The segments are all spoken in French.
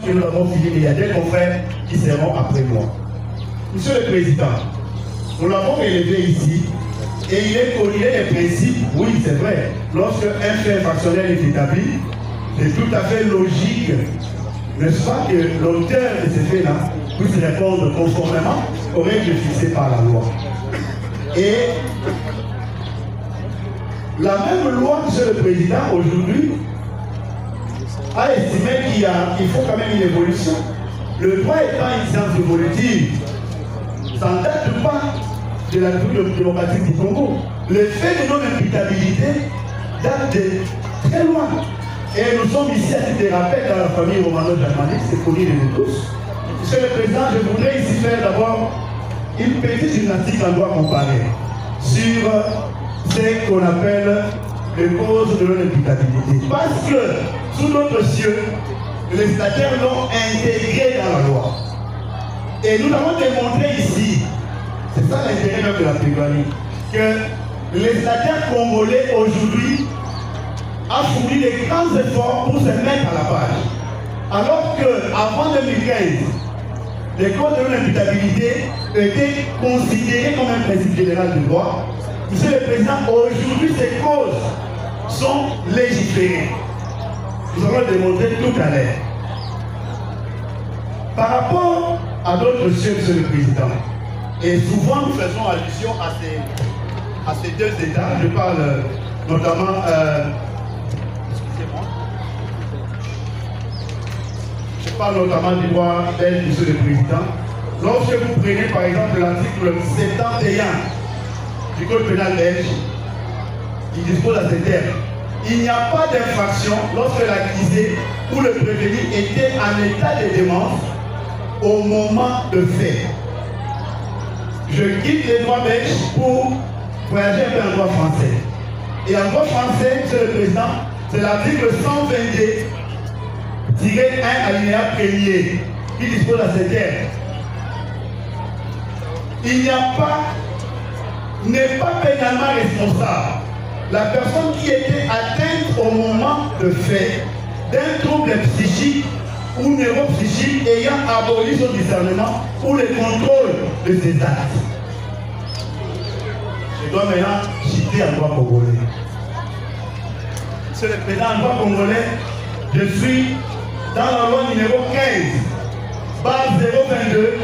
que nous avons fini, mais il y a des confrères qui seront après moi. Monsieur le Président, nous l'avons élevé ici et il est connu les principes, oui c'est vrai, lorsque un fait factionnel est établi, c'est tout à fait logique, n'est-ce pas, que l'auteur de ces faits-là puisse répondre conformément aux règles fixées par la loi. Et la même loi, Monsieur le Président, aujourd'hui, a estimé qu'il faut quand même une évolution. Le droit étant une science évolutive, ça ne date pas de la République démocratique du Congo. Le fait de non-imputabilité date de très loin. Et nous sommes ici à titre de rappel dans la famille romano-germanique, c'est connu de nous tous. Monsieur le Président, je voudrais ici faire d'abord une petite gymnastique en droit comparé sur ce qu'on appelle les causes de non-imputabilité. Parce que, sous notre cieux, les stataires l'ont intégré dans la loi. Et nous avons démontré ici, c'est ça l'intérêt même de la plaidoirie, que les stataires congolais aujourd'hui ont fourni des grands efforts pour se mettre à la page. Alors qu'avant 2015, les causes de non-imputabilité étaient considérées comme un principe général du droit. Monsieur le Président, aujourd'hui ces causes sont légiférées. Nous allons le démontrer tout à l'heure. Par rapport à d'autres cieux, Monsieur le Président, et souvent nous faisons allusion à ces deux États, je parle notamment, excusez-moi, je parle notamment du droit belge, Monsieur le Président. Lorsque vous prenez par exemple l'article 71 du Code pénal belge, il dispose à ces termes. Il n'y a pas d'infraction lorsque l'accusé ou le prévenu était en état de démence au moment de fait. Je quitte les droits belges pour voyager un peu en droit français. Et en droit français, Monsieur le Président, c'est l'article 122-1 alinéa 1er qui dispose à ces termes. Il n'y a pas, n'est pas pénalement responsable la personne qui était atteinte au moment de fait d'un trouble psychique ou neuropsychique ayant aboli son discernement ou le contrôle de ses actes. Je dois maintenant citer en droit congolais. Monsieur le Président, en droit congolais, je suis dans la loi numéro 15, base 022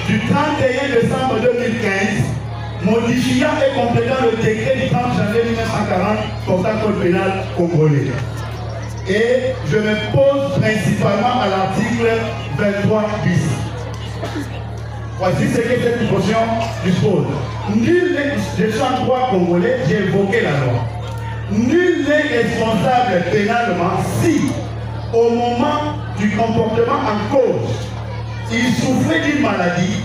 du 31 décembre 2015, modifiant et complétant le décret du 30 janvier 1940 portant code pénal congolais. Et je me pose principalement à l'article 23 bis. Voici ce que cette disposition dispose. Nul n'est, je suis en droit congolais, j'ai évoqué la loi. Nul n'est responsable pénalement si, au moment du comportement en cause, il souffrait d'une maladie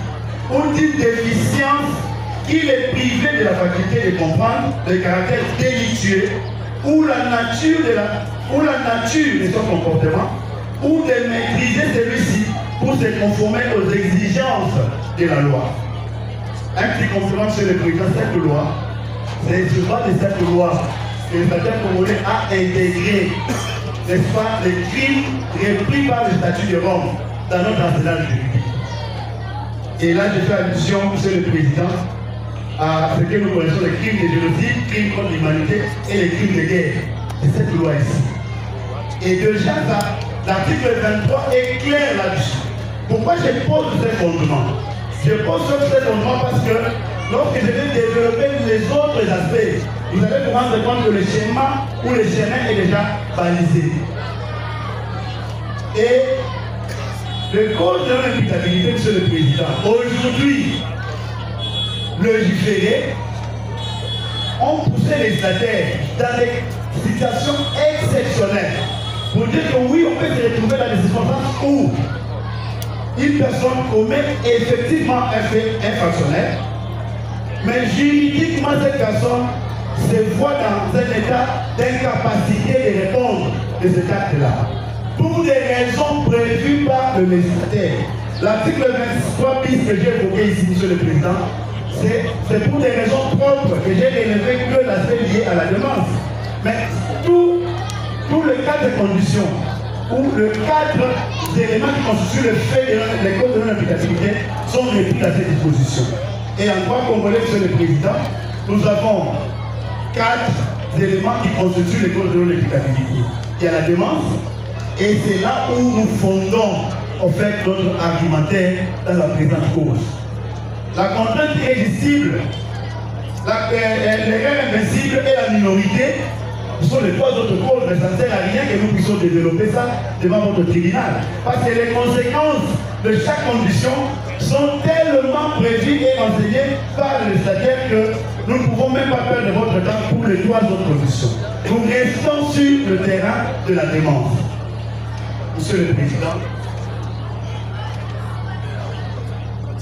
ou d'une déficience qui est privé de la faculté de comprendre le caractère délictueux ou la nature de son comportement, ou de maîtriser celui-ci pour se conformer aux exigences de la loi. Un petit complément sur le président, cette loi, c'est sur base de cette loi que le statut congolais a intégré, n'est-ce pas, les crimes repris par le statut de Rome dans notre arsenal juridique. Et là, je fais allusion, Monsieur le Président, à ce que nous connaissons, les crimes de génocide, crimes contre l'humanité et les crimes de guerre. C'est cette loi ici. Et déjà, l'article 23 est clair là-dessus. Pourquoi je pose ces fondements? Je pose ces fondements parce que lorsque je vais développer les autres aspects, vous allez vous rendre compte que le schéma ou le chemin est déjà balisé. Et les causes de l'imputabilité, Monsieur le Président, aujourd'hui, légiférés ont poussé les stataires dans des situations exceptionnelles pour dire que oui, on peut se retrouver dans des circonstances où une personne commet effectivement un fait infractionnel, mais juridiquement cette personne se voit dans un état d'incapacité de répondre de cet acte-là. Pour des raisons prévues par le législateur. L'article 23 bis que j'ai évoqué ici, Monsieur le Président, c'est pour des raisons propres que j'ai relevé que l'aspect lié à la demande. Mais tout le cas de conditions où les 4 éléments qui constituent le fait de les causes de non-applicabilité sont repris à cette disposition. Et en droit congolais, Monsieur le Président, nous avons 4 éléments qui constituent les causes de non-applicabilité. Il y a la demande, et c'est là où nous fondons en fait notre argumentaire dans la présente cause. La contrainte irrésistible, l'erreur invincible et la minorité, ce sont les 3 autres causes, mais ça ne sert à rien que nous puissions développer ça devant votre tribunal. Parce que les conséquences de chaque condition sont tellement prévues et enseignées par le législateur que nous ne pouvons même pas perdre votre temps pour les 3 autres conditions. Nous restons sur le terrain de la demande. Monsieur le Président,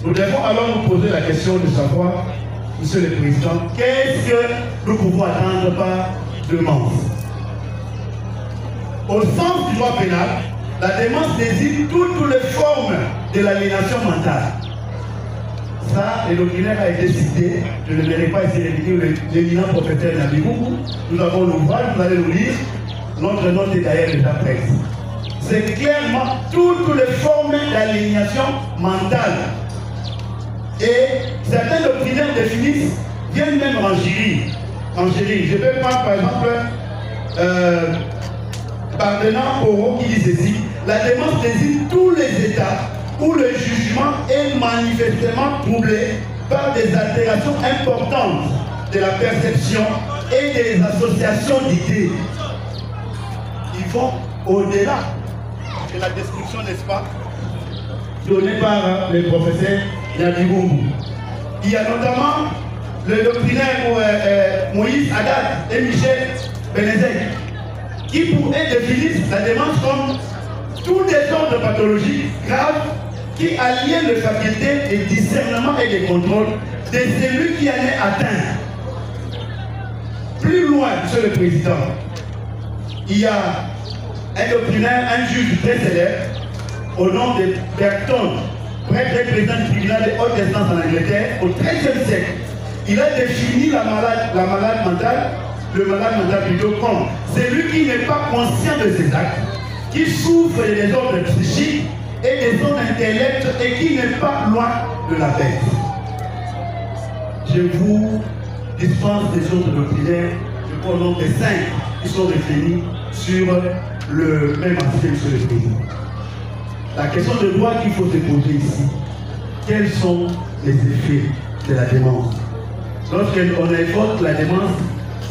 nous devons alors nous poser la question de savoir, Monsieur le Président, qu'est-ce que nous pouvons attendre par demande? Au sens du droit pénal, la demande désigne toutes les formes de l'aliénation mentale. Ça, le doctrinaire a été cité, je ne verrai pas ici l'éminent professeur Nabibou. Nous avons l'ouvrage, vous allez le lire, notre note est d'ailleurs déjà prête. C'est clairement toutes les formes d'aliénation mentale. Et certains doctrinaires définissent, viennent même enchérir. Je vais prendre par exemple Parvenant Oro qui dit ceci: la demande désigne tous les états où le jugement est manifestement troublé par des altérations importantes de la perception et des associations d'idées. Ils vont au-delà de la description, n'est-ce pas, donnée par le professeur Yadibungu. Il y a notamment le doctrinaire Moïse Haddad et Michel Benezek, qui pourraient définir la demande comme tout désordre pathologique grave qui aliène les facultés de discernement et de contrôle de celui qui en est atteint. Plus loin, Monsieur le Président, il y a un doctrinaire, un juge très célèbre, au nom de Bergton, prêtre président du tribunal de haute instance en Angleterre, au XIIIe siècle. Il a défini le malade mental plutôt comme celui qui n'est pas conscient de ses actes, qui souffre des désordres psychiques et des zones intellects et qui n'est pas loin de la bête. Je vous dispense des autres doctrinaires, je prends le nom des 5 qui sont réfléchis sur le même aspect, Monsieur le Président. La question de droit qu'il faut se poser ici, quels sont les effets de la demande? Lorsqu'on évoque la demande,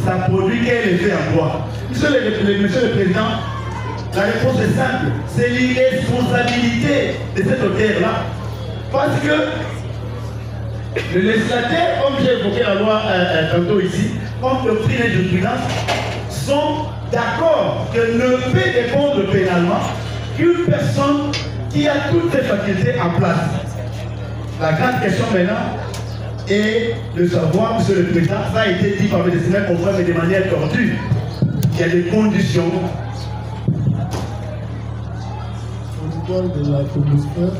ça produit quel effet en droit? Monsieur le Président, la réponse est simple, c'est l'irresponsabilité de cet auteur-là. Parce que le législateur, comme j'ai évoqué la loi tantôt ici, comme doctrine et jurisprudence, sont d'accord que ne peut répondre pénalement qu'une personne qui a toutes ses facultés en place. La grande question maintenant est de savoir, Monsieur le Président, ça a été dit par mes destinataires confrères, mais de manière tordue. Il y a des conditions. Au niveau de la commission,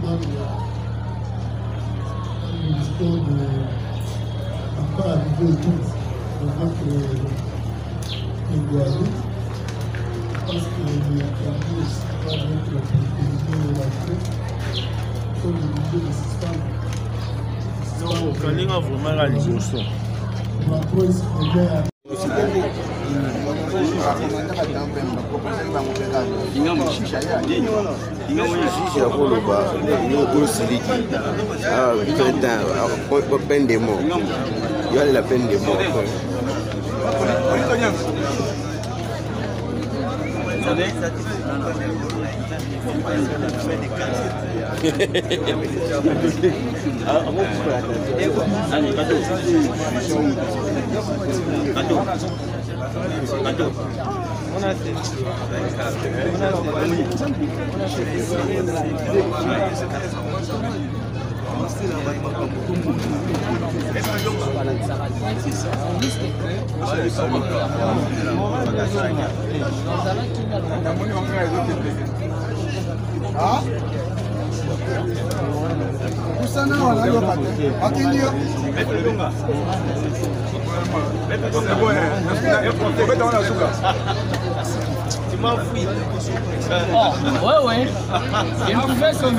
le ministère n'a pas arrivé au bout de votre plaidoyer, parce que le dernier aussi va mettre la proposition de la Cour sur le niveau du système. Non, quand il y a vraiment la liboso. On va trop exprimer à peine de mort. Il y a la peine de mort. Oh, ouais. Il nous fait son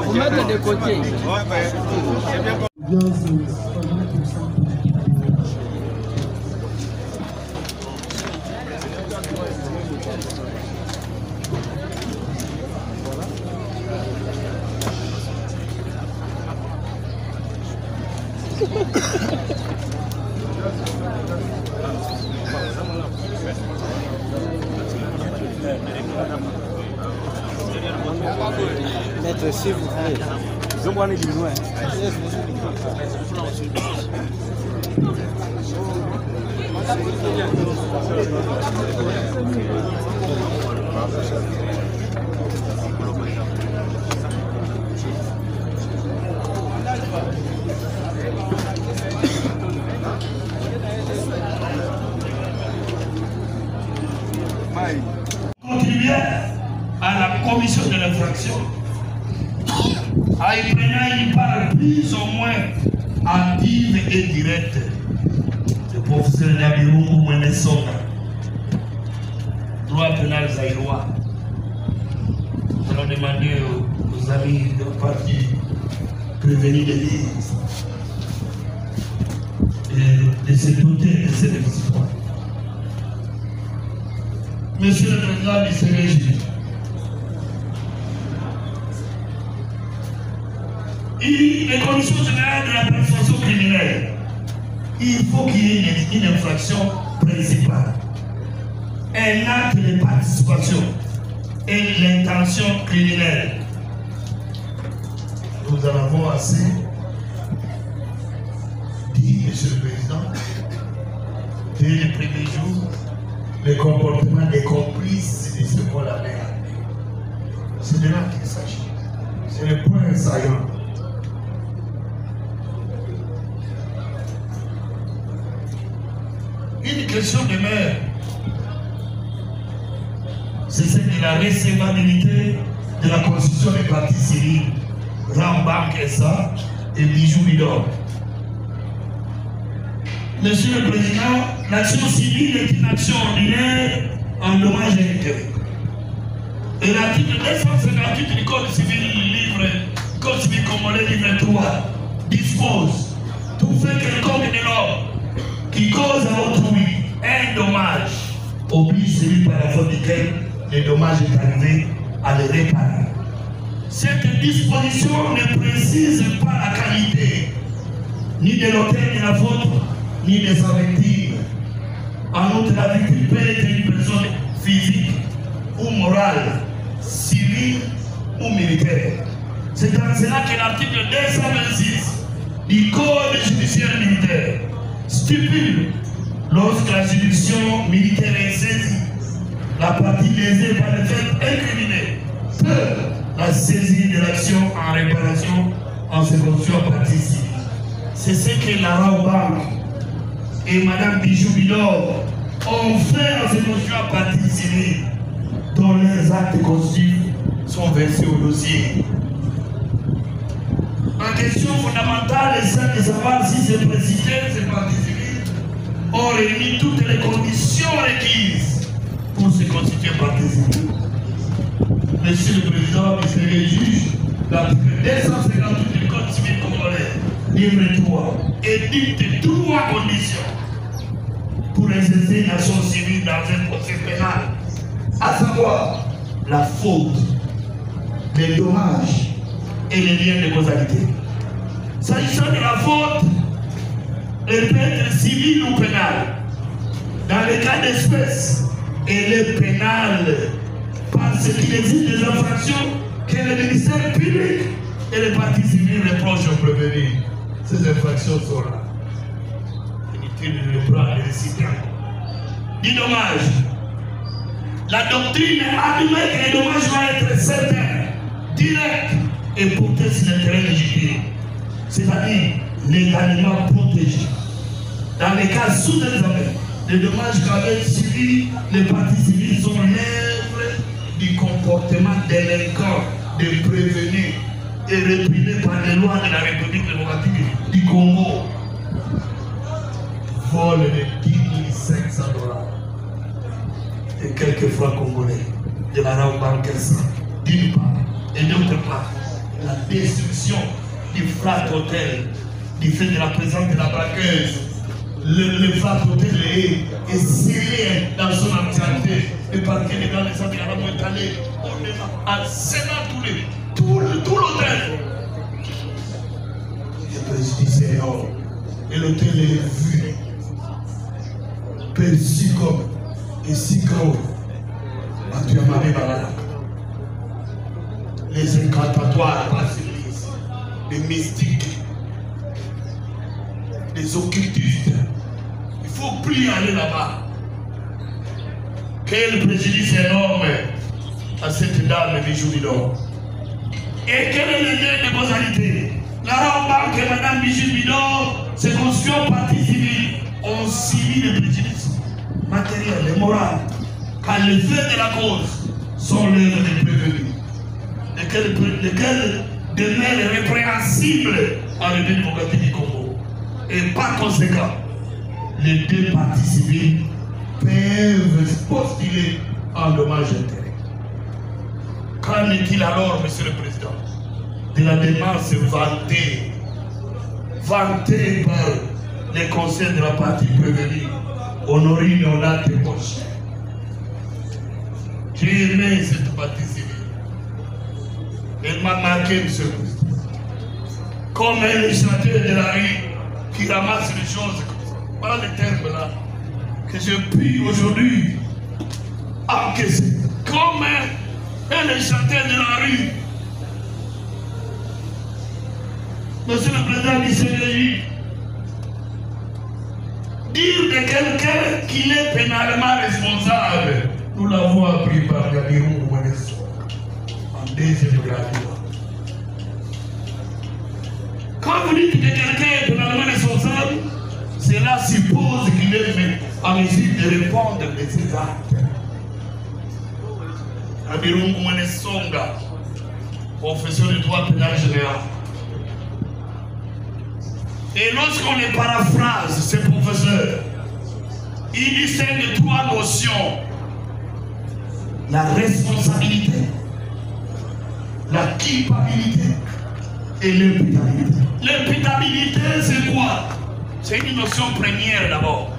vous mettre de côté. Bien, c'est pas bien comme ça. Maître, s'il vous plaît. Je vois les besoins. Contribuer à la commission de l'infraction en y prenant une part plus ou moins active et directe. Le professeur Nabirou Mouenesonga, droit pénal zaïrois. Nous allons demander aux amis de parti prévenus de l'Église de se doter de cette histoire. Monsieur le Président du CNJ, les conditions générales de la persuasion criminelle, il faut qu'il y ait une infraction principale, un acte de participation et l'intention criminelle. Nous en avons assez dit, Monsieur le Président, dès les premiers jours, le comportement des complices de ce qu'on la mer. C'est de là qu'il s'agit. C'est le point saillant. Une question de mer, c'est celle de la recevabilité de la constitution des partis civils, Rambam Kessa et Bijou Lidor. Monsieur le Président, l'action civile est une action ordinaire en dommage et intérêt. Et l'article 258 du Code civil Code civil congolais livre 3 dispose tout fait quelconque de l'homme qui cause à autrui un dommage oblige celui par la faute duquel le dommage est arrivé à le réparer. Cette disposition ne précise pas la qualité ni de l'auteur de la faute ni de sa victime. En outre, la victime peut être une personne physique ou morale, civile ou militaire. C'est dans cela que l'article 226 du Code judiciaire militaire stipule lorsque la juridiction militaire est saisie, la partie lésée par le fait incriminé peut la saisir de l'action en réparation en se constituant partie civile. C'est ce que la Raobank et Mme Bijou Lidor ont fait en se constituant partie civile dont les actes constitutifs sont versés au dossier. La question fondamentale est celle de savoir si ces précités, ces parties civiles ont réuni toutes les conditions requises pour se constituer partie civile. Monsieur le Président, Monsieur le juge, l'article 258 du Code civil congolais, livre 3, édicte 3 conditions pour exercer une action civile dans un procès pénal, à savoir la faute, les dommages et les liens de causalité. S'agissant de la faute, elle peut être civile ou pénale. Dans les cas d'espèce, elle est pénale parce qu'il existe des infractions que le ministère public et les partis civils reprochent aux prévenus. Ces infractions sont là. Inutile de le prendre et de citer encore. Du dommage. La doctrine admet que les dommages vont être certains, directs et portés sur l'intérêt légitime, c'est-à-dire légalement protégés. Dans les cas sous-examen, les dommages qu'avaient subi les partis civils sont l'œuvre du comportement délinquant des prévenus et réprimés par les lois de la République démocratique du Congo. Vol de $10 500. et quelques francs congolais de la Rambarkessa, d'une part, et d'autre part, la destruction du flat hôtel, du fait de la présence de la braqueuse. Le flat hôtel est scellé dans son entièreté. Le parquet des grands les Arabes est allé, on a scelé tout l'hôtel. Le préjudice est énorme. Et l'hôtel est vu, perçu comme et si gros. Les incantatoires brasilistes, les mystiques, les occultistes. Il ne faut plus aller là-bas. Quel préjudice énorme à cette dame Bijou Bidon. Et quel est le lien de causalité? La remarque que Madame Bijou Bidon s'est construite en partie civile. On subit les préjudices matériels et moraux. Car les faits de la cause sont l'œuvre des prévenus. Lesquels demeurent répréhensibles en le démocratie du Congo. Et par conséquent, les deux parties civiles peuvent postuler en dommage intérêt. Qu'en est-il alors, Monsieur le Président, de la démarche vantée par les conseils de la partie prévenue, Honorine Onate Poche? J'ai aimé cette partie civile. Elle m'a marqué, Monsieur le Président. Comme un législateur de la rue qui ramasse les choses comme ça. Voilà les termes là que je puis aujourd'hui encaisser. Comme un législateur de la rue. Monsieur le Président du CDJ, dire de quelqu'un qu'il est pénalement responsable, nous l'avons appris par Gabirou Ouanesso en deuxième gradation. Quand vous dites que quelqu'un est pénalement responsable, cela suppose qu'il est en mesure de répondre de ses actes. Gabirou Ouanesso, professeur de droit pénal général. Et lorsqu'on les paraphrase, ces professeurs, ils distinguent trois notions: la responsabilité, la culpabilité et l'imputabilité. L'imputabilité, c'est quoi? C'est une notion première d'abord.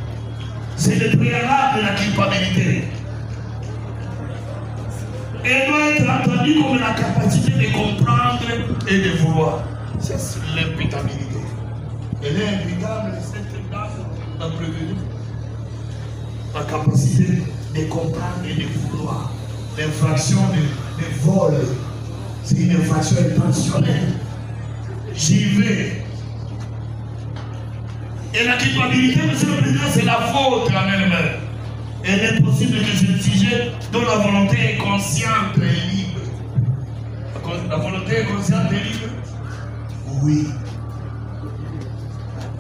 C'est le préalable de la culpabilité. Elle doit être entendue comme la capacité de comprendre et de vouloir. C'est l'imputabilité. Elle est imputable, cette dame a prévenu la capacité de comprendre et de vouloir. L'infraction de vol, c'est une infraction intentionnelle. J'y vais. Et la culpabilité, Monsieur le Président, c'est la faute en elle-même. Il est possible que ce sujet dont la volonté est consciente et libre. La volonté est consciente et libre? Oui.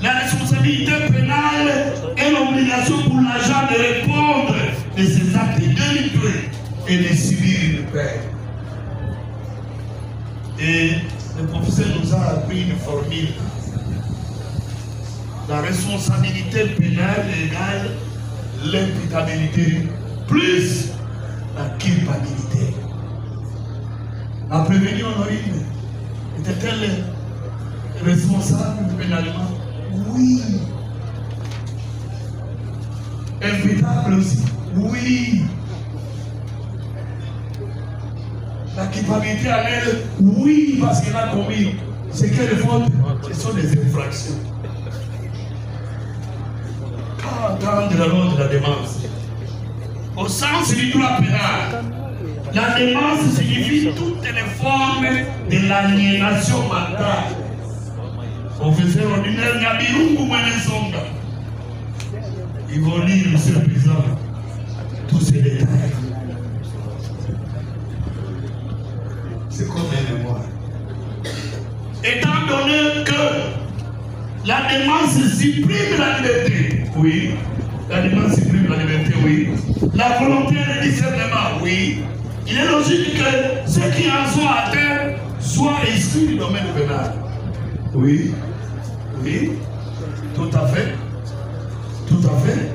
La responsabilité pénale est l'obligation pour l'agent de répondre de ses actes délictueux et de subir une peine. Et le professeur nous a appris une formule. La responsabilité pénale égale l'imputabilité plus la culpabilité. La prévenue Honorine était-elle responsable pénalement? Oui. Imputable aussi? Oui. La culpabilité à elle? Oui, parce qu'elle a commis ce qu'elle faute, ce sont des infractions. Quand entendre la loi de la démence, au sens du droit pénal, la démence signifie toutes les formes de l'aliénation mentale. Professeur ordinaire Gabirou Ouanesso, ils vont lire, Monsieur le Président, tous ces détails. C'est comme un mémoire. Étant donné que la démence supprime la liberté, oui. La démence supprime la liberté, oui. La volonté de discernement, oui. Il est logique que ceux qui en sont atteints soient exclus du domaine pénal. Oui. Oui, tout à fait. Tout à fait.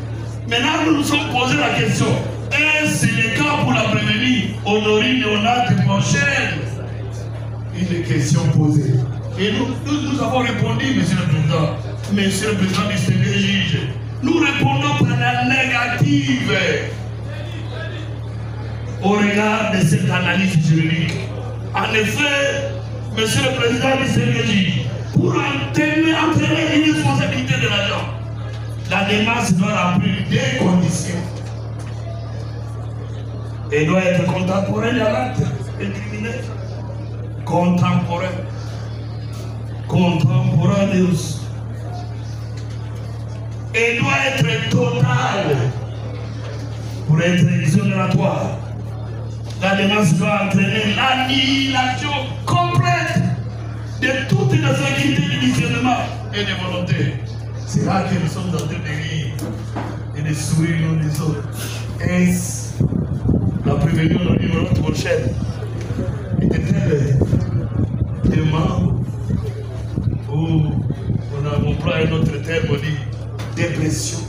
Maintenant, nous nous sommes posé la question, Et c'est le cas pour la prévenir. Honorine néonate prochaine. Une question posée. Et nous avons répondu, Monsieur le Président. Monsieur le Président du Seigneur juge. Nous répondons par la négative. Au regard de cette analyse juridique. En effet, Monsieur le Président du Seigneur juge, pour entraîner une responsabilité de l'agent, la démarche doit remplir des conditions. Elle doit être contemporaine à l'acte incriminé. Contemporain. Contemporaneous. Elle doit être totale pour être exonératoire. La démarche doit entraîner l'annihilation complète de toutes les activités du discernement et de volonté. C'est là que nous sommes en train de rire et de sourire l'un des autres. Est-ce la prévenue dans l'une prochaine? Était-elle des membres où on emploie un autre terme, on dit dépression?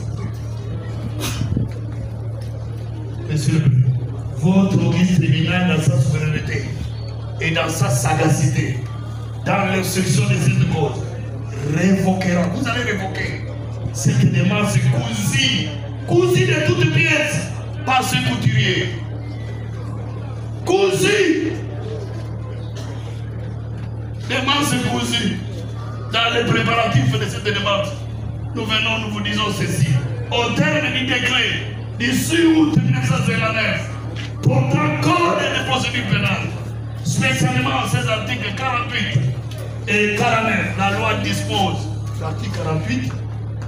Monsieur le Président, votre auguste tribunal dans sa souveraineté et dans sa sagacité, dans l'exception de cette cause, révoquera, vous allez révoquer cette démarche cousue de toutes pièces par ce couturier. Cousue. Démarche cousue. Dans les préparatifs de cette démarche, nous venons, nous vous disons ceci. Au terme du décret du 6 août 1959, portant code de procédure pénale, spécialement ces articles 48 et 49, la loi dispose, l'article 48,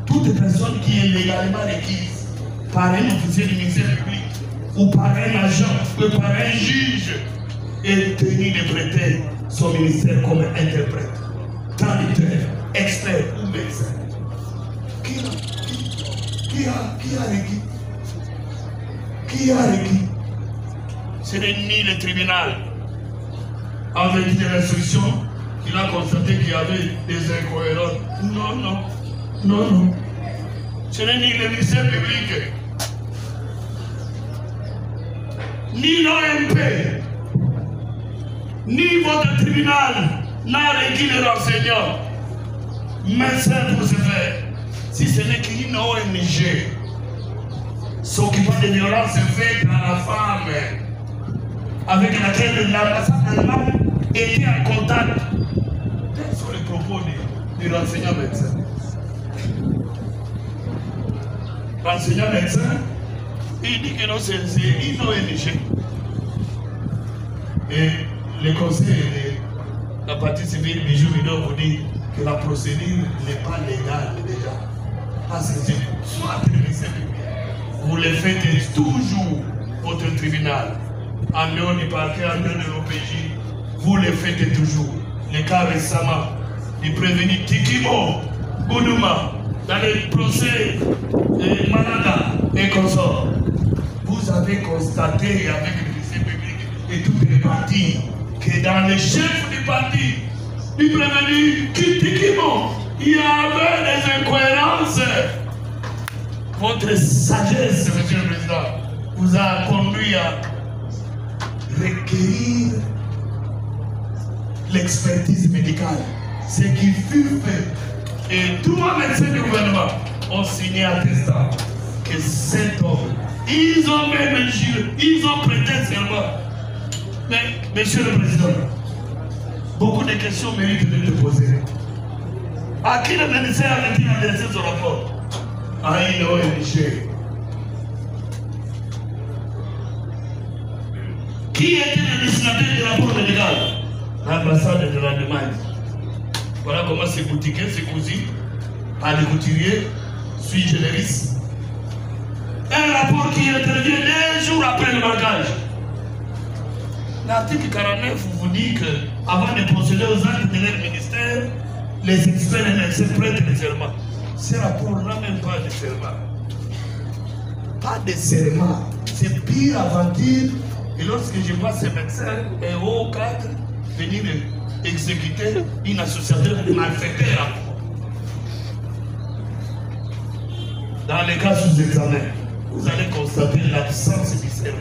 toute personne qui est légalement requise par un officier du ministère public ou par un agent ou par un juge est tenu de prêter son ministère comme interprète, traducteur, expert ou médecin. Qui a requis? Qui a requis? Ce n'est ni le tribunal, en vertu de l'instruction, qu'il a constaté qu'il y avait des incohérences. Non. Ce n'est ni le ministère public, ni l'OMP, ni votre tribunal n'a requis les renseignants. Médecin pour ce faire. Si ce n'est qu'une ONG s'occupant des violences faites à la femme, avec laquelle l'ambassade allemande était en contact. Quels sont les propos du renseignant médecin? Renseignant médecin, il dit que non, c'est une ONG. Et le conseil de la partie civile, Bijou Bidon, vous dit que la procédure n'est pas légale déjà. Parce que soit le ministère public, vous le faites toujours, votre tribunal. En dehors du parquet, en dehors de l'OPJ, vous le faites toujours. Le cas récemment du prévenu Tikimo Boudouma dans le procès de Malada et consorts. Vous avez constaté avec le ministère public et toutes les parties que dans les chefs du parti du prévenu Tikimo, il y avait des incohérences. Votre sagesse, Monsieur le Président, vous a conduit à requérir l'expertise médicale, ce qui fut fait. Et trois médecins du gouvernement ont signé attestant que cet homme, ils ont même juré, ils ont prêté serment. Mais, Monsieur le Président, beaucoup de questions méritent de te poser. À qui le ministère a-t-il adressé son rapport? À une ONG. Qui était le destinataire du rapport médical? L'ambassade de l'Allemagne. Voilà comment c'est boutiqué, c'est cousu par les couturiers, sui generis. Un rapport qui intervient 2 jours après le marquage. L'article 49 vous dit qu'avant de procéder aux actes de leur ministère, les experts et les médecins prêtent des serments. Ce rapport n'a même pas de serment. Pas de serment. C'est pire aventure. Et lorsque je vois ces médecins et hauts cadres venir exécuter une association de malfaiteurs, dans les cas sous examen, vous allez constater l'absence du serment.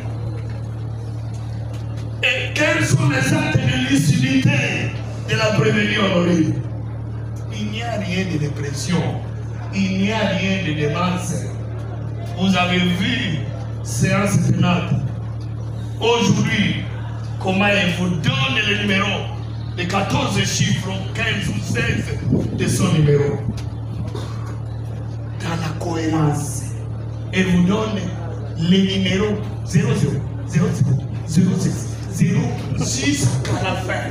Et quels sont les actes de lucidité de la prévenue honorée? Il n'y a rien de dépression, il n'y a rien de démence. Vous avez vu séance pénale. Aujourd'hui, comment il vous donne le numéro, les 14 chiffres, 15 ou 16 de son numéro. Dans la cohérence. Et vous donne les numéros 00, 00, 06, 0 jusqu'à la fin.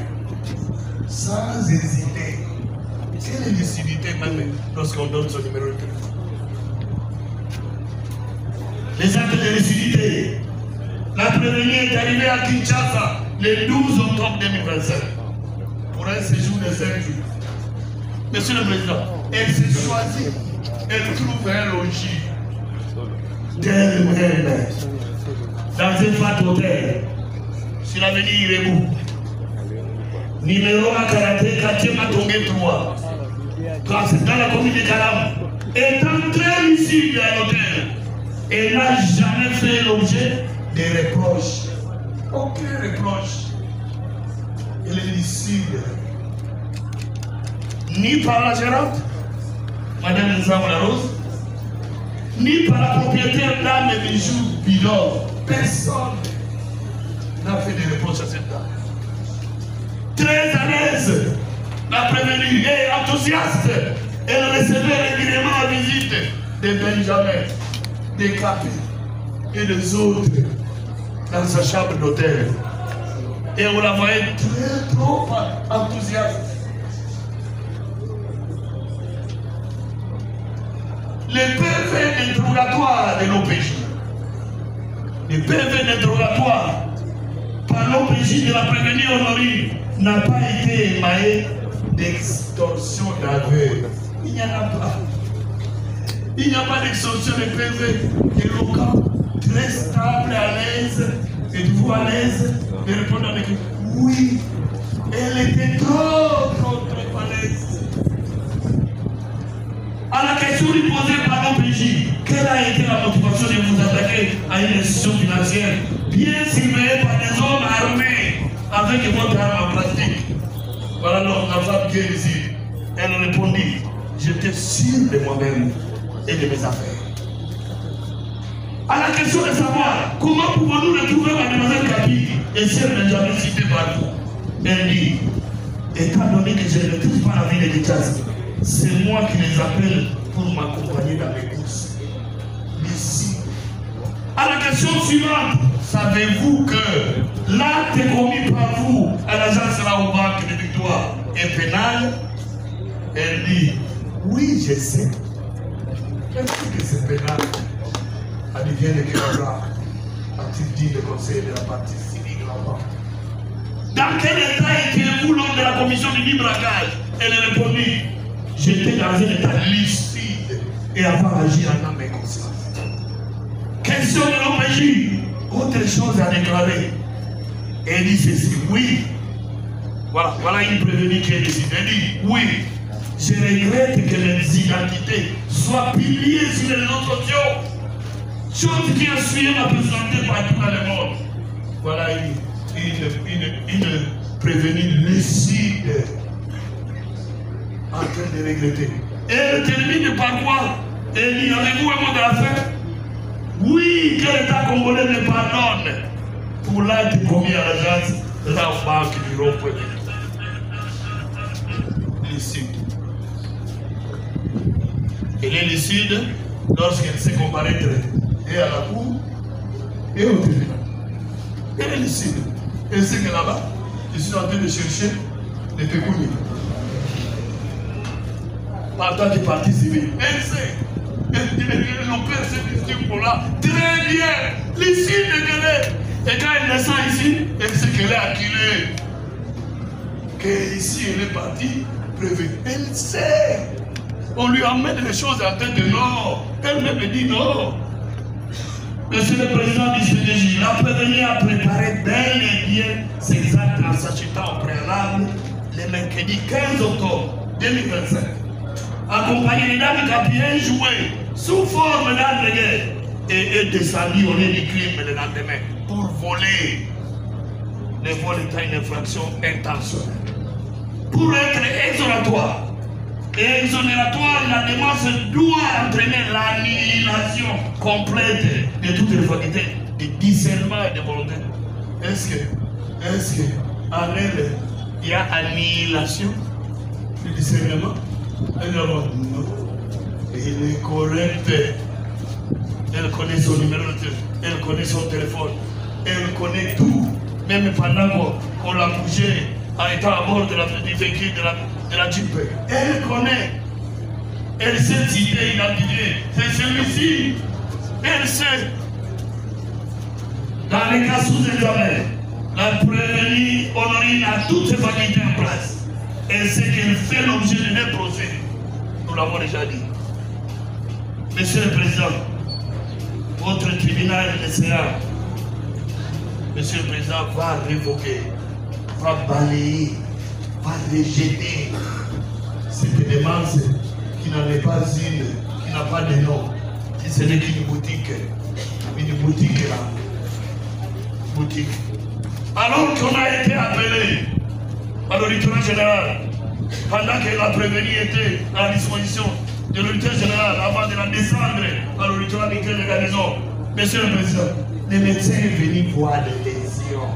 Sans hésiter. Quelle est lucidité même lorsqu'on donne son numéro de téléphone? Les actes de lucidité. La prévenue est arrivée à Kinshasa le 12 octobre 2025 pour un séjour de 5 jours. Monsieur le Président, elle s'est choisie, elle trouve un logis d'elle-même dans un fat hôtel sur l'avenue Irebou. Numéro à Karaté, quartier Matongé 3. Dans la commune de Kalam. Étant très lucide à l'hôtel, elle n'a jamais fait l'objet des reproches. Aucun reproche. Elle est lucide. Ni par la gérante, Madame Nzamou Rose, ni par la propriétaire d'âme et bijoux Bidor. Personne n'a fait de reproches à cette dame. Très à l'aise, la prévenue et enthousiaste. Elle recevait régulièrement la visite de Benjamin, des Capis et des autres dans sa chambre d'hôtel. Et on la voyait trop enthousiaste. Les PV d'interrogatoire de l'OPJ, les PV d'interrogatoire par l'OPJ de la prévenue honorée n'a pas été émaillé d'extorsion d'aveu. Il n'y en a pas. Il n'y a pas d'extorsion de PV éloquent, très stable, à l'aise. Êtes-vous à l'aise de répondre avec oui. Elle était trop à l'aise. À la question lui posée par l'OPJ, quelle a été la motivation de vous attaquer à une institution financière bien surveillée par des hommes armés avec votre arme en plastique? Voilà la femme qui est ici. Elle répondit, j'étais sûr de moi-même et de mes affaires. À la question de savoir comment pouvons-nous retrouver Mademoiselle Kapi et si elle n'est jamais citée par vous, elle dit, étant donné que je ne retrouve pas la ville de Kinshasa, c'est moi qui les appelle pour m'accompagner dans mes courses. Ici. À la question suivante, savez-vous que l'acte commis par vous à l'agence Raobank de Victoire est pénal? Elle dit, oui, je sais. Qu'est-ce que c'est pénal? Elle vient de Kirara, a-t-il dit le conseil de la partie civile là-bas. Dans quel état étiez-vous lors de la commission du libre-agage? Elle répondit, j'étais dans un état lucide et avant d'agir en âme et conscience. Question de l'OPJ, autre chose à déclarer. Elle dit ceci, oui. Voilà une prévenue qui est décidée. Elle dit, oui, je regrette que les identités soient publiées sur les réseaux sociaux. Chose qui a suivi ma personnalité partout dans le monde. Voilà une prévenue lucide en train de regretter. Et elle termine par quoi? Elle dit, avez-vous un mot de la fin? Oui, que l'État congolais me pardonne pour l'acte commis à l'agence Raobank du rond-point. Lucide. Elle est lucide lorsqu'elle sait comparaître et à la cour et au tribunal. Elle est lucide. Elle sait que là-bas, je suis en train de chercher les pécuniers. En tant que partie civile. Elle sait. L'opère ce discours-là très bien. Lucide qu'elle est. Et quand elle descend ici, elle sait qu'elle est acculée. Qu'ici, elle est partie prévue. Elle sait. On lui emmène les choses en tête de non. Elle-même dit non. Monsieur le Président du CDJ, la prévenue a préparé bel et bien ses actes en s'achetant au préalable le mercredi 15 octobre 2025. Accompagné des dames qui a bien joué sous forme d'armes de guerre et est descendu au lieu du crime le lendemain pour voler. Le vol est une infraction intentionnelle. Pour être exonératoire. Et exonératoire, la démence doit entraîner l'annihilation complète de toutes les facultés de discernement et de volonté. Est-ce que en elle, il y a annihilation du discernement? Non. Elle est correcte. Elle connaît son numéro de téléphone, elle connaît son téléphone, elle connaît tout. Même pendant qu'on l'a bougé en étant à bord du véhicule de la Jeep. Elle connaît. Elle sait citer, identifier. C'est celui-ci. Elle sait. Dans les cas sous examen, la prévenue Honorine a toutes ses facultés en place. Elle sait qu'elle fait l'objet de deux procès. Nous l'avons déjà dit. Monsieur le Président, votre tribunal de Sénat, Monsieur le Président, va révoquer, va balayer, va rejeter cette démence qui n'en est pas une, qui n'a pas de nom, qui ce n'est qu'une boutique là. Boutique. Alors qu'on a été appelé à l'auditoire général, pendant que la prévenue était à la disposition de l'auditeur général, avant de la descendre à l'auditoire de garnison, Monsieur le Président, les médecins sont venus voir les lésions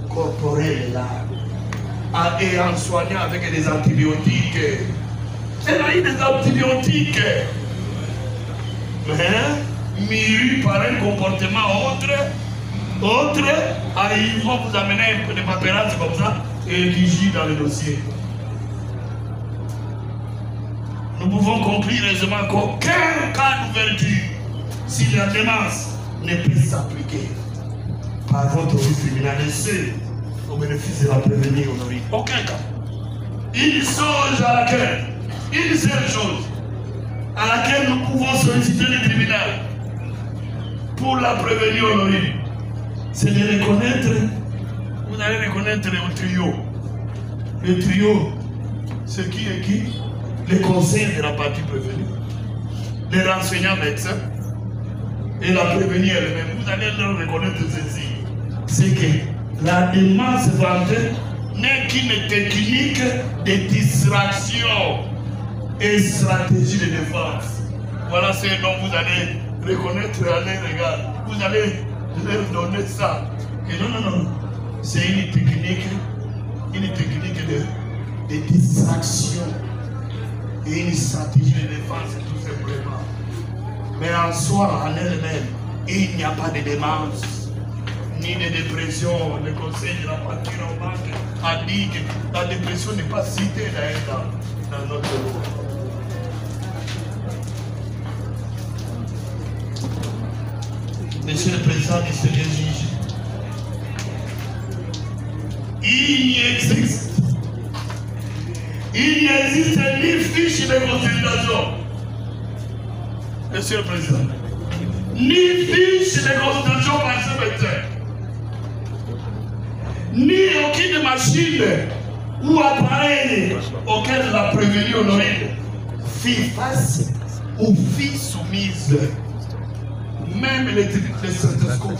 corporelles là, et en soignant avec des antibiotiques. Elle a eu des antibiotiques. Mais, mûri par un comportement autre, ils vont vous amener un peu de paperasse comme ça et éligir dans le dossier. Nous pouvons conclure aisément qu'aucun cas d'ouverture, si la démence ne peut s'appliquer par votre tribunal de ceux au bénéfice de la prévenue honorée. Aucun cas. Une chose à laquelle, une seule chose à laquelle nous pouvons solliciter le tribunal pour la prévenue honorée, c'est de reconnaître, vous allez reconnaître le trio. Le trio, c'est qui et qui? Les conseils de la partie prévenue, les renseignants médecins et la prévenue elle-même. Vous allez leur reconnaître ceci. C'est que la démence vantée n'est qu'une technique de distraction et stratégie de défense. Voilà ce dont vous allez reconnaître à leur regard. Vous allez leur donner ça. Et non. C'est une technique de distraction et une stratégie de défense tout simplement. Mais en soi, en elle-même, il n'y a pas de démence, ni de dépression. Le conseil de la partie romane a dit que la dépression n'est pas citée d'ailleurs dans notre loi. Monsieur le Président du Seigneur juge, il n'existe ni fiche de consultation, Monsieur le Président, ni fiche de consultation par ce médecin, ni aucune machine ou appareil auquel la prévenue honorée fit face ou fit soumise, même les stéthoscopes.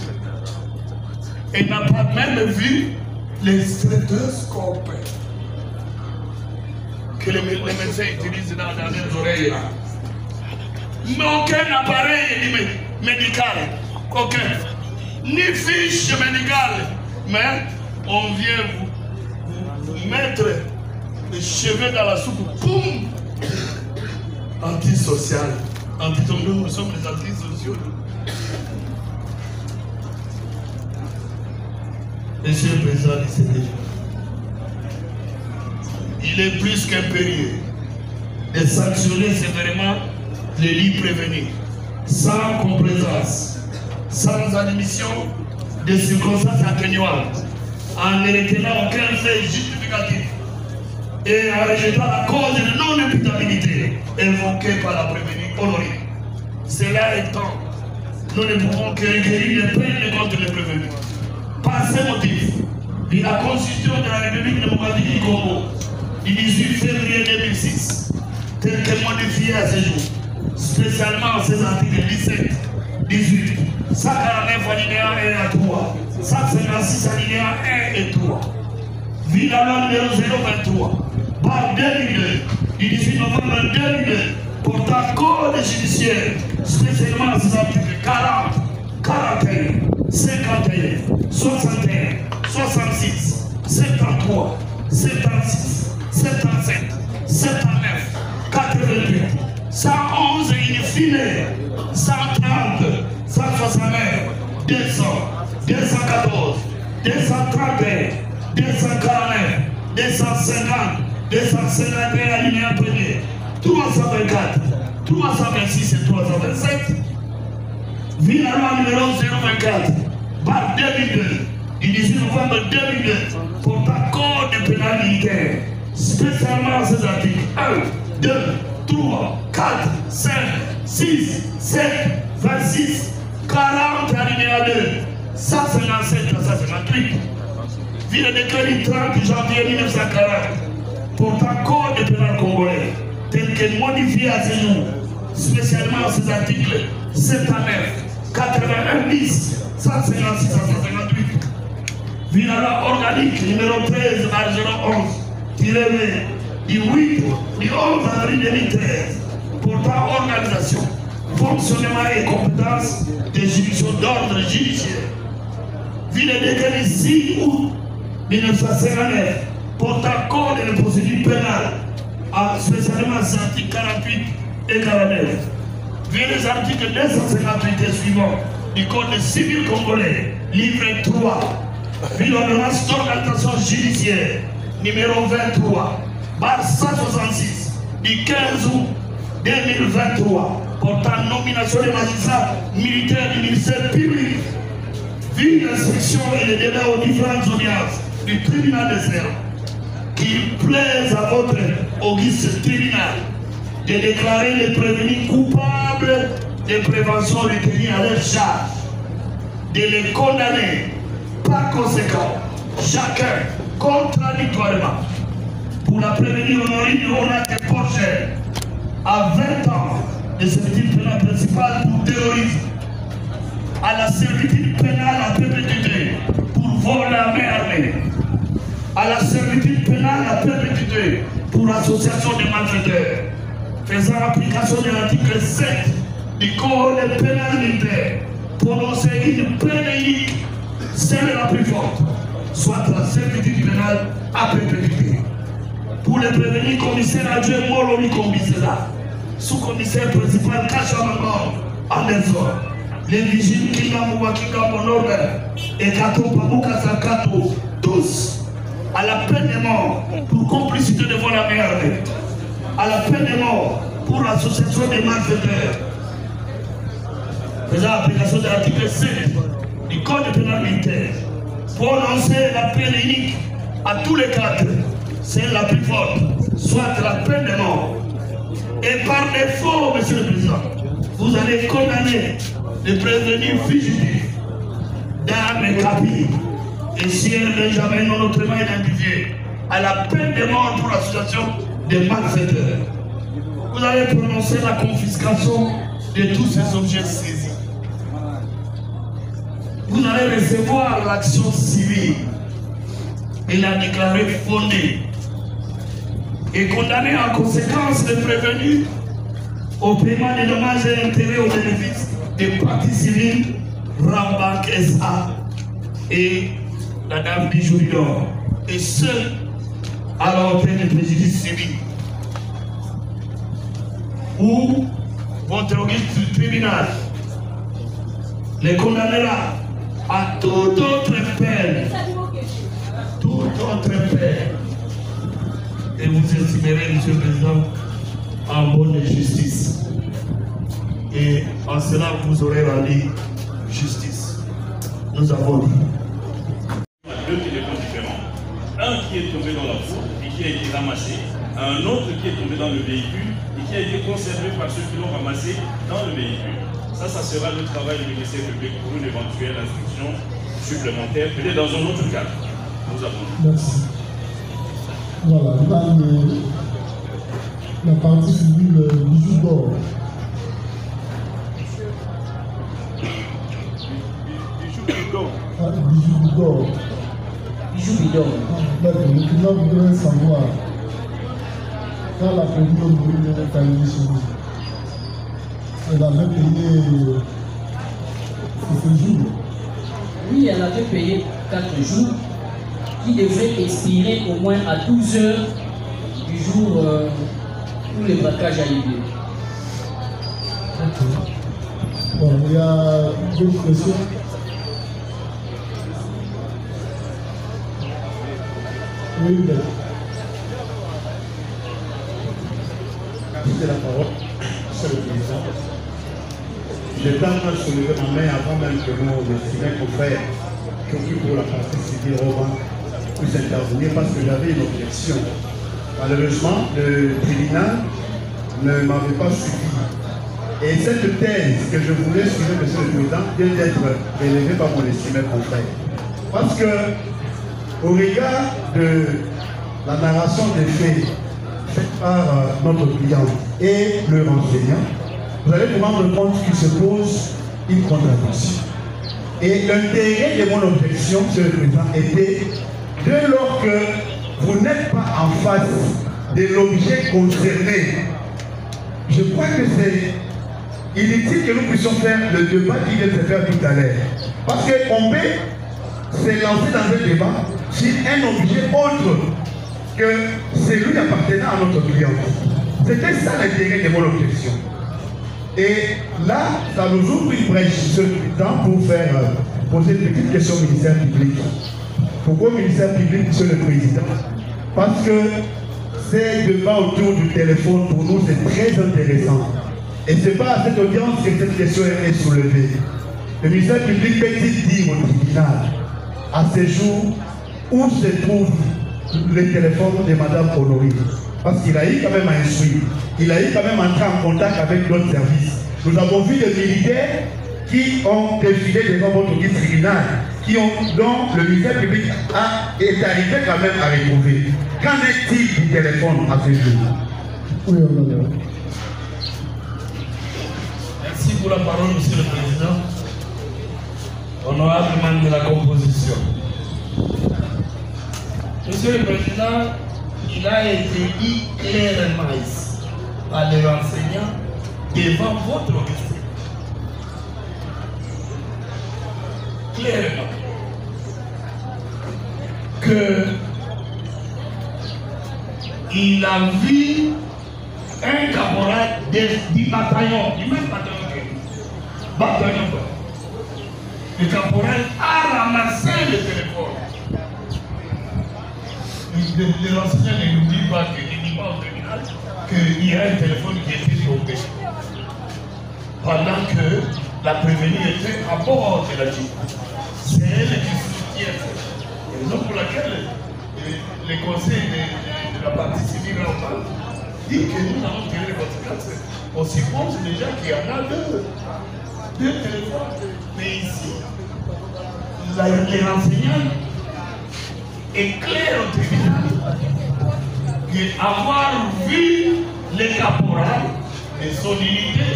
Elle n'a pas même vu les stéthoscopes que les médecins utilisent dans leurs oreilles. Mais aucun appareil médical, aucun, ni fiche médicale, mais on vient vous mettre les cheveux dans la soupe, boum, antisocial. Nous sommes les antisociaux. Monsieur le Président du Sénat, il est plus qu'impérieux de sanctionner sévèrement les lits prévenus, sans complaisance, sans admission de circonstances atténuantes, en ne retenant aucun fait justificatif et en rejetant la cause de non-imputabilité invoquée par la prévenue honorée. Cela étant, nous ne pouvons que requérir des peines contre les prévenus. Par ces motifs, de la Constitution de la République démocratique du Congo du 18 février 2006, tel que modifié à ce jour, spécialement ces articles 17, 149 alinéa 1 à 3, 156 alinéa 1 et 3. Ville à loi numéro 023, par 2002, du 18 novembre 2002, portant code judiciaire, spécialement ces articles 40, 41, 51, 61, 66, 73, 76, 77, 79, 88, 111 et in fine, 130, 169, 200, 214, 231, 249, 250, 251 alinéa 1er, 324, 326 et 327. Ville la loi numéro 024 par 2002 du 18 novembre 2002 portant code pénal militaire, spécialement ces articles 1, 2, 3, 4, 5, 6, 7, 26, 40 alinéa 2, 157 à 158. Ville décret du 30 janvier 1940 portant code pénal congolais tel que modifié à ce jour, spécialement ces articles 79, 81 bis, 156 à 158. Ville à la organique numéro 13 par 011 tiré du 8 du 11 avril 2013 portant organisation, fonctionnement et compétences des juridictions d'ordre judiciaire. Ville décret du 6 août 1959 portant code de procédure pénale, spécialement les articles 48 et 49. Via les articles 258 et suivants du Code civil congolais, livre 3, via l'ordonnance d'organisation judiciaire numéro 23, barre 166 du 15 août 2023, portant nomination des magistrats militaires du ministère public, via l'instruction et le débat aux différentes audiences du tribunal des Serres, qu'il plaise à votre auguste tribunal de déclarer les prévenus coupables de prévention retenus à leur charge, de les condamner par conséquent, chacun contradictoirement, pour la prévenir Honorine Ronate Porcher à 20 ans de servitude pénale principale pour terrorisme, à la servitude pénale à perpétuité pour vol à main armée, à la servitude pénale à perpétuité pour association de malfaiteurs, faisant application de l'article 7 du Code pénal militaire, prononcer une peine unique, celle la plus forte, soit la servitude pénale à perpétuité. Pour le prévenir commissaire adjoint Molomi Kombisela, sous-commissaire principal Kachamangon Anderson, les vigiles Kingamouba Kingamou Norbert et Kato Pabouka Sakato, tous à la peine de mort pour complicité de vol à main armée, à la peine de mort pour l'association des malfaiteurs, faisant application de l'article 7 du Code pénal militaire, prononcer la peine unique à tous les quatre, c'est la plus forte, soit la peine de mort. Et par défaut, Monsieur le Président, vous allez condamner les prévenus fugitifs d'armes et capilles et siens Benjamin non autrement identifiés à la peine de mort pour l'association des malfaiteurs. Vous allez prononcer la confiscation de tous ces objets saisis. Vous allez recevoir l'action civile et la déclarer fondée et condamner en conséquence les prévenus au paiement des dommages et intérêts au bénéfice des parties civiles Rambank SA et la dame Bijouli d'Or, et ce à la hauteur des préjudices civils. Ou votre auguste tribunal les condamnera à toute autre peine, et vous estimerez, Monsieur le Président, en bonne justice. Et en cela, vous aurez rendu justice. Nous avons dit. Deux téléphones différents. Un qui est tombé dans la foule et qui a été ramassé. Un autre qui est tombé dans le véhicule et qui a été conservé par ceux qui l'ont ramassé dans le véhicule. Ça sera le travail du ministère public pour une éventuelle instruction supplémentaire, peut-être dans un autre cadre. Nous avons. Merci. Voilà, la partie civile Bijou d'Or. d'or. Bijoux bidon. D'accord, le client voudrait savoir quand la prévision de Mourine est arrivée chez nous. Elle avait payé ce jour. Oui, elle avait payé 4 jours qui devraient expirer au moins à 12 heures du jour où le braquage a eu lieu. Ok. Bon, il y a d'autres questions. Oui, bien. Merci de la parole, Monsieur le Président. J'étais en train de soulever ma main avant même que mon estimé confrère qui occupe pour la partie civile Roman puisse intervenir parce que j'avais une objection. Malheureusement, le tribunal ne m'avait pas suivi. Et cette thèse que je voulais suivre, Monsieur le Président, vient d'être relevée par mon estimé confrère. Parce que, au regard de la narration des faits faite par notre client et le renseignant, vous allez vous rendre compte qu'il se pose une contradiction. Et l'intérêt de mon objection, Monsieur le Président, était dès lors que vous n'êtes pas en face de l'objet concerné. Je crois que c'est inutile que nous puissions faire le débat qui vient de se faire tout à l'heure. Parce qu'on peut se lancer dans un débat sur un objet autre que celui appartenant à notre client. C'était ça l'intérêt de mon objection. Et là, ça nous ouvre une brèche ce temps pour faire poser une petite question au ministère public. Pourquoi au ministère public, Monsieur le Président? Parce que ces débats autour du téléphone, pour nous, c'est très intéressant. Et ce n'est pas à cette audience que cette question est soulevée. Le ministère public peut-il dire au tribunal, à ce jour, où se trouve le téléphone de Mme Honorine? Parce qu'il a eu quand même à instruire. Il a eu quand même entré en contact avec d'autres services. Nous avons vu des militaires qui ont défilé devant votre tribunal, dont le ministère public est arrivé quand même à retrouver. Qu'en est-il du téléphone à ce jour? Oui, on a bien. Merci pour la parole, Monsieur le Président. Honorable membre de la composition. Monsieur le Président, il a été dit clairement ici par les enseignants devant votre question. Clairement que il a vu un caporal du bataillon, du même bataillon que nous. Bataillon. Le caporal a ramassé le téléphone. Les enseignants ne nous disent pas au tribunal qu'il y a un téléphone qui était tombé. Pendant que la prévenue était à bord de la Jeep. C'est elle qui soutient. C'est la raison pour laquelle les conseils de la partie civile dit que nous allons tirer les conséquences. On suppose déjà qu'il y en a deux téléphones. Mais ici, les enseignants éclairent au tribunal qu'avoir vu le caporal et son unité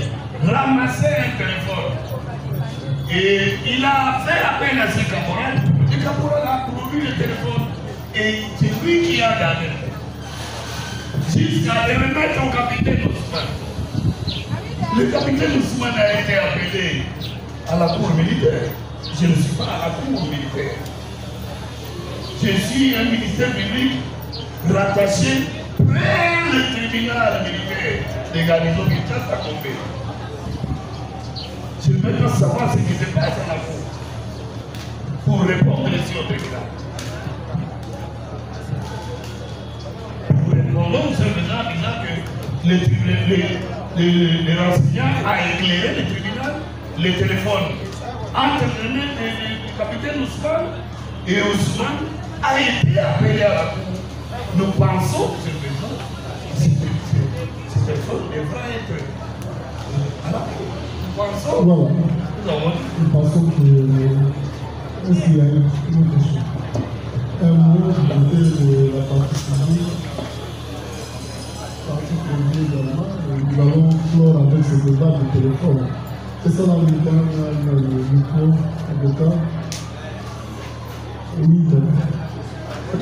ramasser un téléphone. Et il a fait appel à ce caporal. Le caporal a trouvé le téléphone et c'est lui qui a gagné. Jusqu'à le remettre au capitaine Ousmane. Le capitaine Ousmane a été appelé à la cour militaire. Je ne suis pas à la cour militaire. Je suis un ministère public rattaché près le tribunal militaire de garnison de Kinshasa à Gombe. Je veux maintenant savoir ce qui se passe à la cour pour répondre ici au tribunal. Nous répondons seulement en disant que le renseignement a éclairé le tribunal, le téléphone entre les mains du capitaine Ousmane et Ousmane a été appelé à la cour. Nous pensons que ce téléphone devra être à la cour. Nous pensons. Voilà. Nous pensons que. Est-ce qu'il y a une autre question? Un mot du côté de la partie civile. Partie privée également. Nous allons clore avec ce débat de téléphone. C'est ça dans le micro de temps.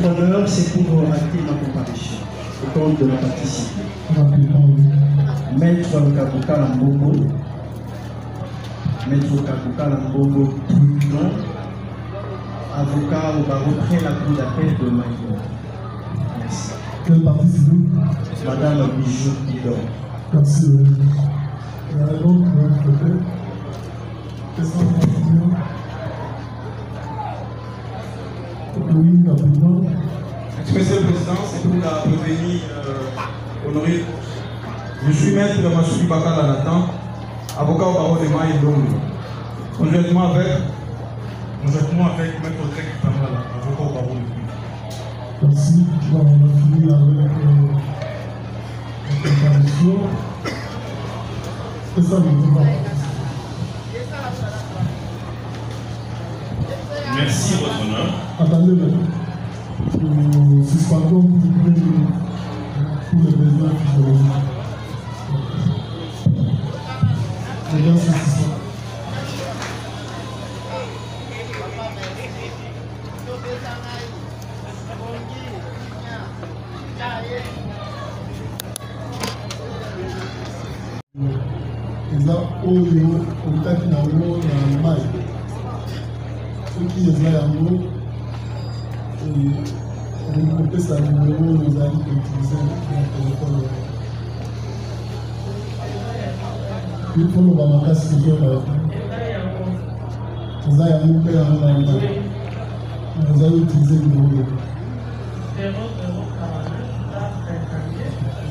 Votre honneur, c'est pour acter ma comparution au compte de la partie civile. Maître Kabuka Lambongo, Maître Kabuka Lambongo Prudent, avocat au barreau près la cour d'appel de Maïko. Merci. Quelle partie civile? Madame Bijou Bidor. Merci. Donc, question de oui, rapidement. Monsieur le Président, c'est pour la prévenir honorée. Je suis maître de Massoudi Bakar Lanatan, avocat au barreau de Maïdong. Conjointement avec maître Trek Tamala, avocat au barreau de Maïdong. Merci. On va finir avec la comparaison. C'est ça le débat. Merci, votre honneur. Attendez, nous suspendons pour les besoins physiologiques. Mesdames et messieurs. Eza oyo okutaki nango na mai soki eza yango okopesa numero oyo ozali koutilize na telefone ifoloba makasi kozoyoka eza yango mpe yango na mai ozali utilize numero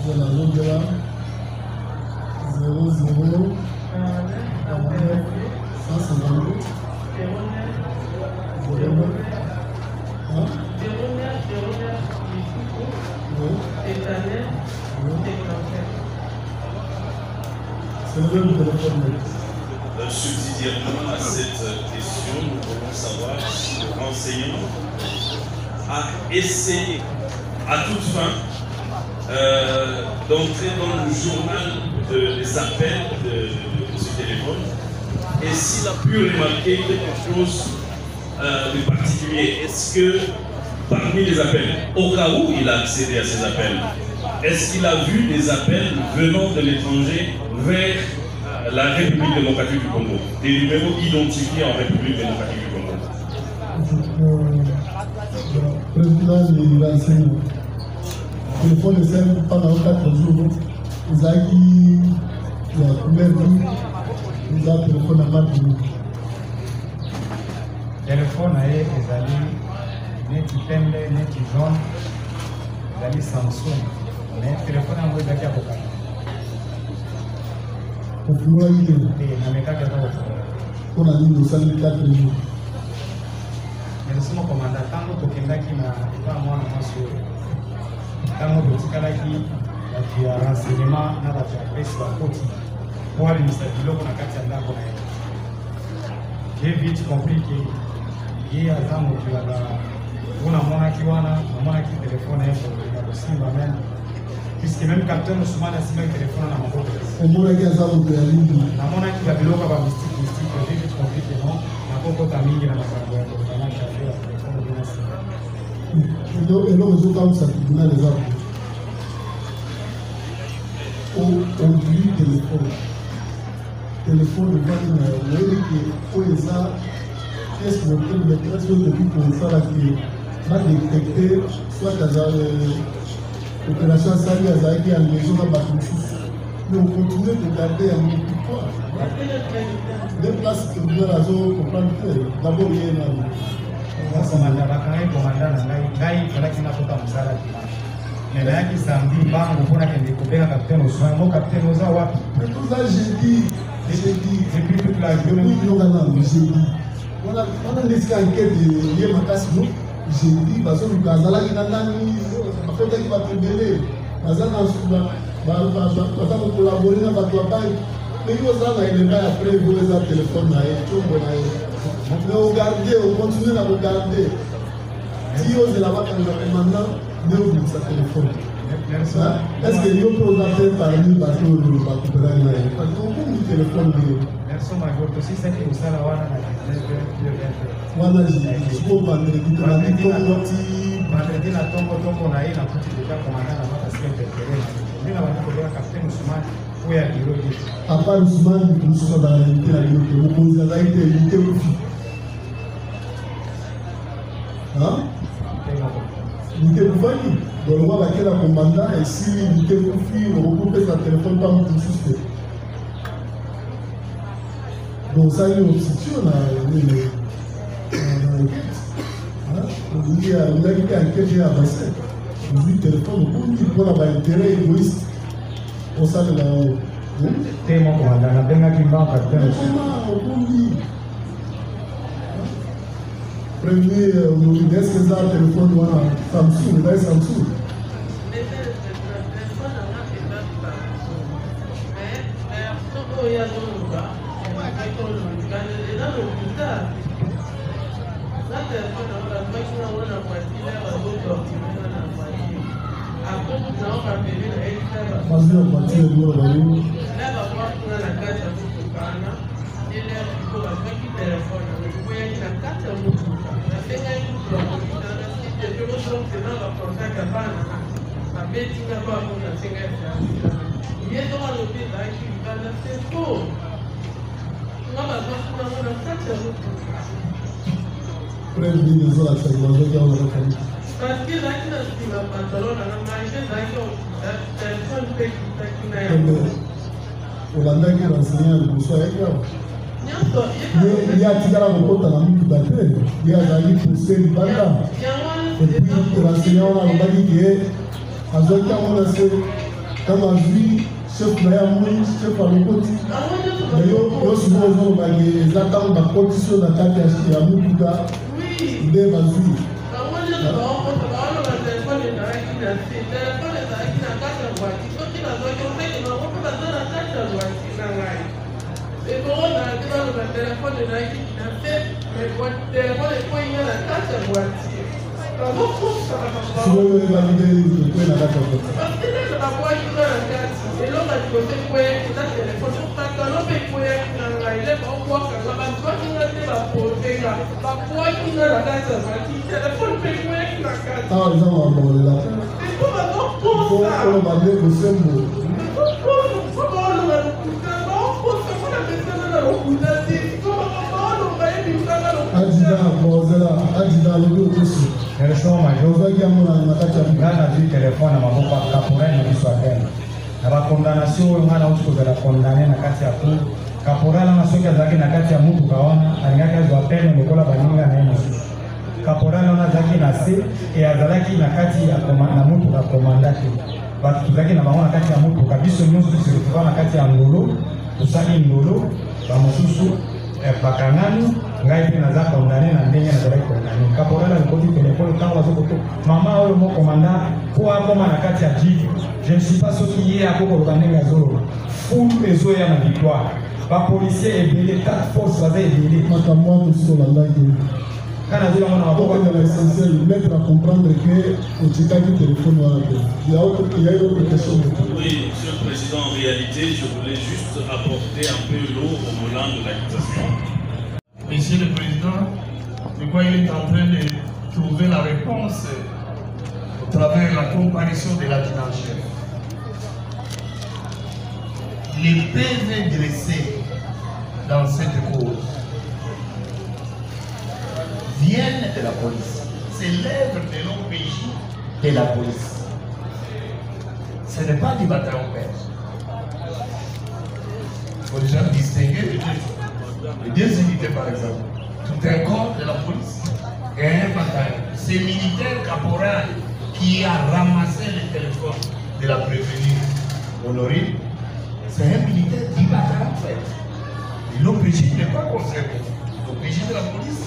oyo nazongela 00 152 Subsidiairement à cette question, nous voulons savoir si le renseignement a essayé à toute fin d'entrer dans le journal des appels de ce téléphone et s'il a pu remarquer quelque chose de particulier. Est-ce que parmi les appels, au cas où il a accédé à ces appels, est-ce qu'il a vu des appels venant de l'étranger vers la République démocratique du Congo, des numéros identifiés en République démocratique du Congo? Président du renseignement. Le téléphone est simple pendant 4 jours. Ils ont dit la première nuit, ils ont téléphone à marque. Téléphone à ezali neti pembe neti jaune ezali Samsung mais téléphone yango ezalaki ya kokanga ofungolaki te namekaki ata kofungola mpona nini osali 4 jours merci mokomanda ntango tokendaki na epa mwana mwasi oyo ntango totikalaki bato ya renseignement na bato ya presse bakoti po alimisa biloko na kati ya ndako na ye j'ai vite compris que ye aza moto ya po namonaki wana namonaki telefone ye koleka kosimba meme puisque même capitaine osumani asimbaki telefone na maboko omonaki aza moto ya nini namonaki babiloko ba mystique j'ai vite compris que non nakokota mingi na makambo ya kokana charge ya telefone binasi eloko ezokamwisa tribunal eza odui telefone ovandi na oyebi ke oyo eza pièce mortelle mais pièce oyo depuis kosalaki badetecte soit aza opération asali azalaki ya maison na bato mosusu mais ocontinue kogarde yango pourquoi de place tribunal azocomprendre te d'abord ye nani komanda bakangai komanda na ngai ezalaki nakota mosala dimanche me nayaki samedi mbango mpona kende kobenga capitaine oswa yango capitaine oza wapi toza jeudi depuis toute la journée jeudi wana ndesika ankete ye makasi no jeudi bazoluka azalaki na nani bafetaki bato ebele baza kokolabore na bato ya banki meki oza na elemba ya preve oyo eza telefone na ye combo na ye mais ogarde ocontinue na kogarde ti ozela bakanga komanda nde obimisa telefone est-ce que yo mpe oza mpe parmi bato oyo bakopelaki na ye okomi telefone nde wana siko bandeli tolandi kongo ti vendredi na tongo na ye na kuti déjà commandant na mata sike interpellé nde na bandi kobenga capitaine Ousmane oyo ya biro ye apart Ousmane mosusu na réalité na biro te mokonzi azali te elite kofi elite kufaki dolonga bakela commandant esili elite kofi okopesa telefone pa motu mosusu te donc osali obstruction na enquête aujourd'hui ondaki te enquête ya bassin ozwi telefone okomi mpona baintérêt égoïste osalela yango te moko manda nabengaki mbanga te okomi premier honorine est ce que eza telefone wana Samsung ezali Samsung Mazio partir de l'eau là où prévenir les autres à la maison qui a la famille. Parce que là, qui a un pantalon, on a mangé téléphone qui olandaki renseigner liboso ayaki ye atikala kokota na mituka te ye azali pousse libanda epuis renseigner wana alobaki ke azwaki yango na se kama azwi chef na ye amoi chef alokoti yo sikoyo ozolobaki eza ntango bakoti so na kati ya mutuka nde bazwi telefone na maboko ya kaporali na biso atene na bakondamnation oyo nga nauti kozala kondane na kati ya cour kaporali wana soki azalaki na kati ya mutuka wana alingaki azwa pene lokola baninga na ye mosusu kaporali wana azalaki na se e azalaki na kati na mutuka komanda te bato tozalaki na bango na kati ya mutuka biso nyonso toseretrouva na kati ya ndolo tosali ndolo bamosusu bakangani ngai mpe naza kondane na ndenge nazalaki kondane kaporali alokoti telefone ntango bazokoto mama oyo mokomanda po akoma na kati ya jive je ne suis pas soki ye akokoloba ndenge azoloba fulu ezoya na victoire bapolisier ebele task force baza ebele makambo wana mosusu olandaki kana nazolanga na maboko ya essentiel mettre à comprendre que otikaki telefone wana te ya yo autre question. Oui, Monsieur le Président, en réalité, je voulais juste apporter un peu l'eau au moulin de l'accusation. Monsieur le Président, je crois qu'il est en train de trouver la réponse au travers de la comparution de l'adjudant-chef. Les PV dressés dans cette cause viennent de la police. C'est l'œuvre de l'OPJ de la police. Ce n'est pas du bataillon belge. Il faut déjà distinguer les deux unités, par exemple. Tout un corps de la police et un bataillon. C'est le militaire caporal qui a ramassé le téléphone de la prévenue Honorine. C'est un militaire du bataillon en fait. L'OPJ n'est pas concerné. L'OPJ de la police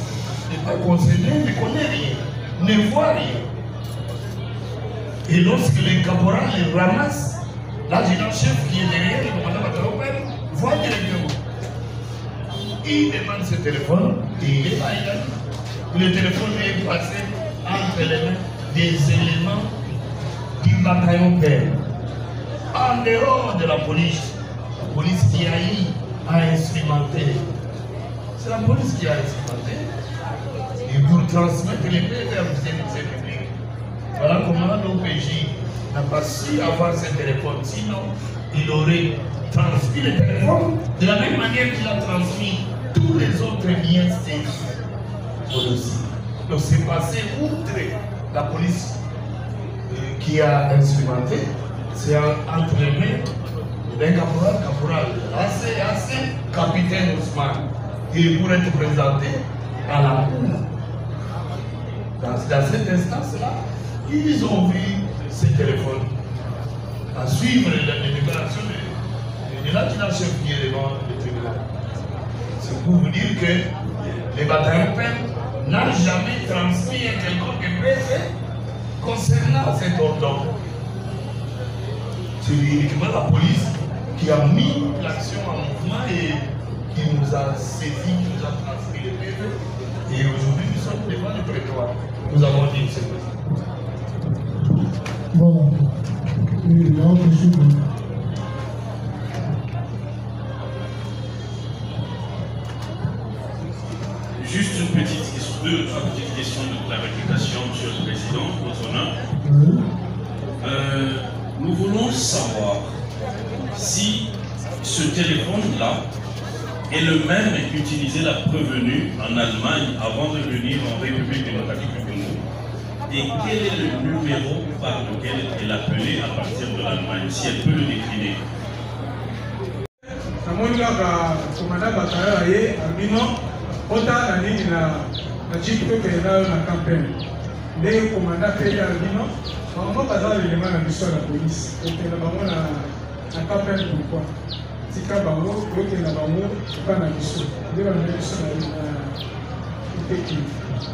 n'est pas concerné, ne connaît rien, ne voit rien. Et lorsque le caporal le ramasse, l'adjudant-chef qui est derrière, le commandant bataillon, voit directement. Il demande ce téléphone et il est pas égal. Le téléphone est passé entre les mains des éléments du bataillon père. En dehors de la police qui a eu à instrumenter. C'est la police qui a instrumenté. Et pour transmettre les PV à l'officier du service public, Voilà comment l'OPJ n'a pas su avoir ce téléphone. Sinon, il aurait transmis le téléphone de la même manière qu'il a transmis tous les autres biens saisis au dossier. Donc c'est passé outre la police qui a instrumenté, c'est entre les mains d'un caporal, assez, capitaine Ousmane, et pour être présenté à la cour. Dans cette instance-là, ils ont vu ces téléphones à suivre les déclarations de l'adjudant-chef qui est devant le tribunal. C'est pour vous dire que les bataillons PEM n'a jamais transmis un quelconque preuve concernant cet ordre. C'est uniquement la police qui a mis l'action en mouvement et qui nous a saisi, qui nous a transmis les preuves. Et aujourd'hui, nous sommes devant le prétoire. Nous avons dit que c'est possible. Voilà. Et là, on peut suivre. Juste deux, trois petites questions de clarification, Monsieur le Président, votre honneur. Nous voulons savoir si ce téléphone-là est le même qu'utilisait la prévenue en Allemagne avant de venir en République démocratique du Congo. Et quel est le numéro par lequel elle appelait à partir de l'Allemagne, si elle peut le décliner. Ota na nini na chifu ke nayo na campagne ndenge komanda pe ya bino bango bazala lelema na biso na police okenda bango na campagne pourquoi tika bango okenda bango epa na biso nde bana biso na uteki.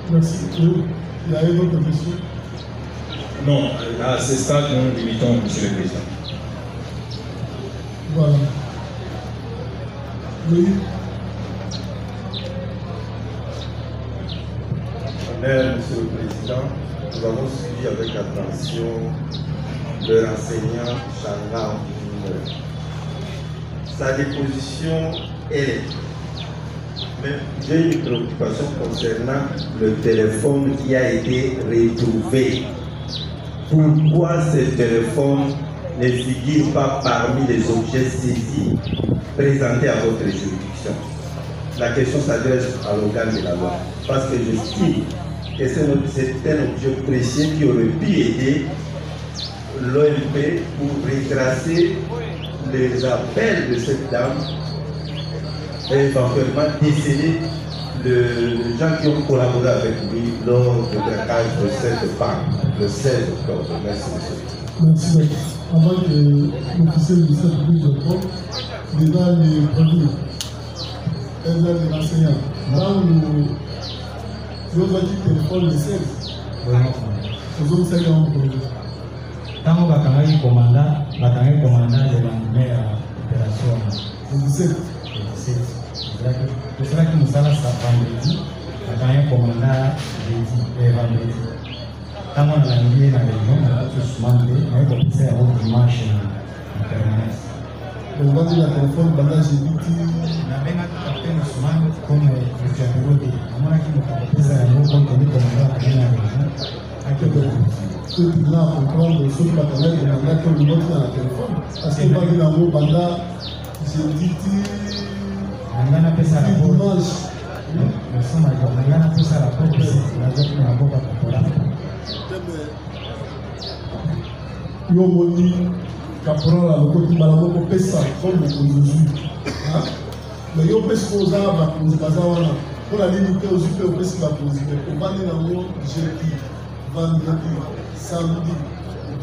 Merci. Il y a une autre question? Non, à ce stade, nous limitons, Monsieur le Président. Voilà. Oui. Monsieur le Président, nous avons suivi avec attention le renseignant Changa. Sa déposition est. Mais j'ai une préoccupation concernant le téléphone qui a été retrouvé. Pourquoi ce téléphone ne figure pas parmi les objets saisis présentés à votre juridiction? La question s'adresse à l'organe de la loi. Parce que j'estime que c'est un objet précieux qui aurait pu aider l'OMP pour retracer les appels de cette dame et éventuellement déceler les gens qui ont collaboré avec lui lors du braquage de cette banque le 16 octobre. Merci, monsieur. Merci. Avant que l'officier du 7 plus de temps, déjà les produits, les enseignants, dans le téléphone le 16, nous avons 5 ans pour lui. Quand on va travailler commandant, le lendemain à l'opération. Le 17. C'est cela que nous allons vendredi, un commandant vendredi. Quand on a lié dans la région, on a tous demandé, on a commencé à avoir dimanche en permanence. On va dire la téléphone, bandage et biti. On a bien appelé nos semaines comme le Diabolo. On a dit que nous avons fait ça à nous, comme on est commandant à la région. À quel point ceux qui là comprendre, ceux qui m'attendent, ils m'ont que nous montrons dans la téléphone. Parce qu'on va dire dans le mot bandage, j'ai dit. Nangana pesa la dimanche. Nous sommes à Nangana pesa la porte. Nous avons la porte à Cola. Yo moni caporal la côté malamo pesa comme le conduit. Mais yo pesa aux arbres pour nous bazawana. Pour la limiter aux super pesa la pose. On va aller dans le jeudi, vendredi, samedi.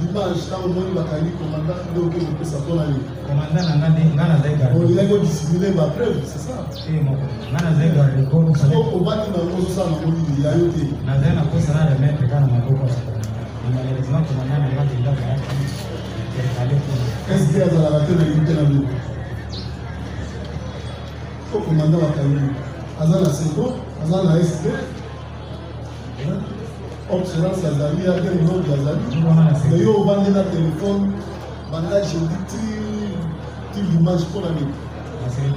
Dimanche, quand on va à commandant, donc on peut s'appeler. Commandant, on a dissimulé ma preuve, c'est ça. On va dire dans le ça, il y a eu des. Qu'est-ce qu'il y a dans la raté de l'unité dans le dos? Au commandant à Kaïli, Azan a Seko, Azan a SP. Observance Azali, à quel nom d'Azali. Mais yo, on va aller dans le téléphone, maintenant je dis tu l'image pour la vie.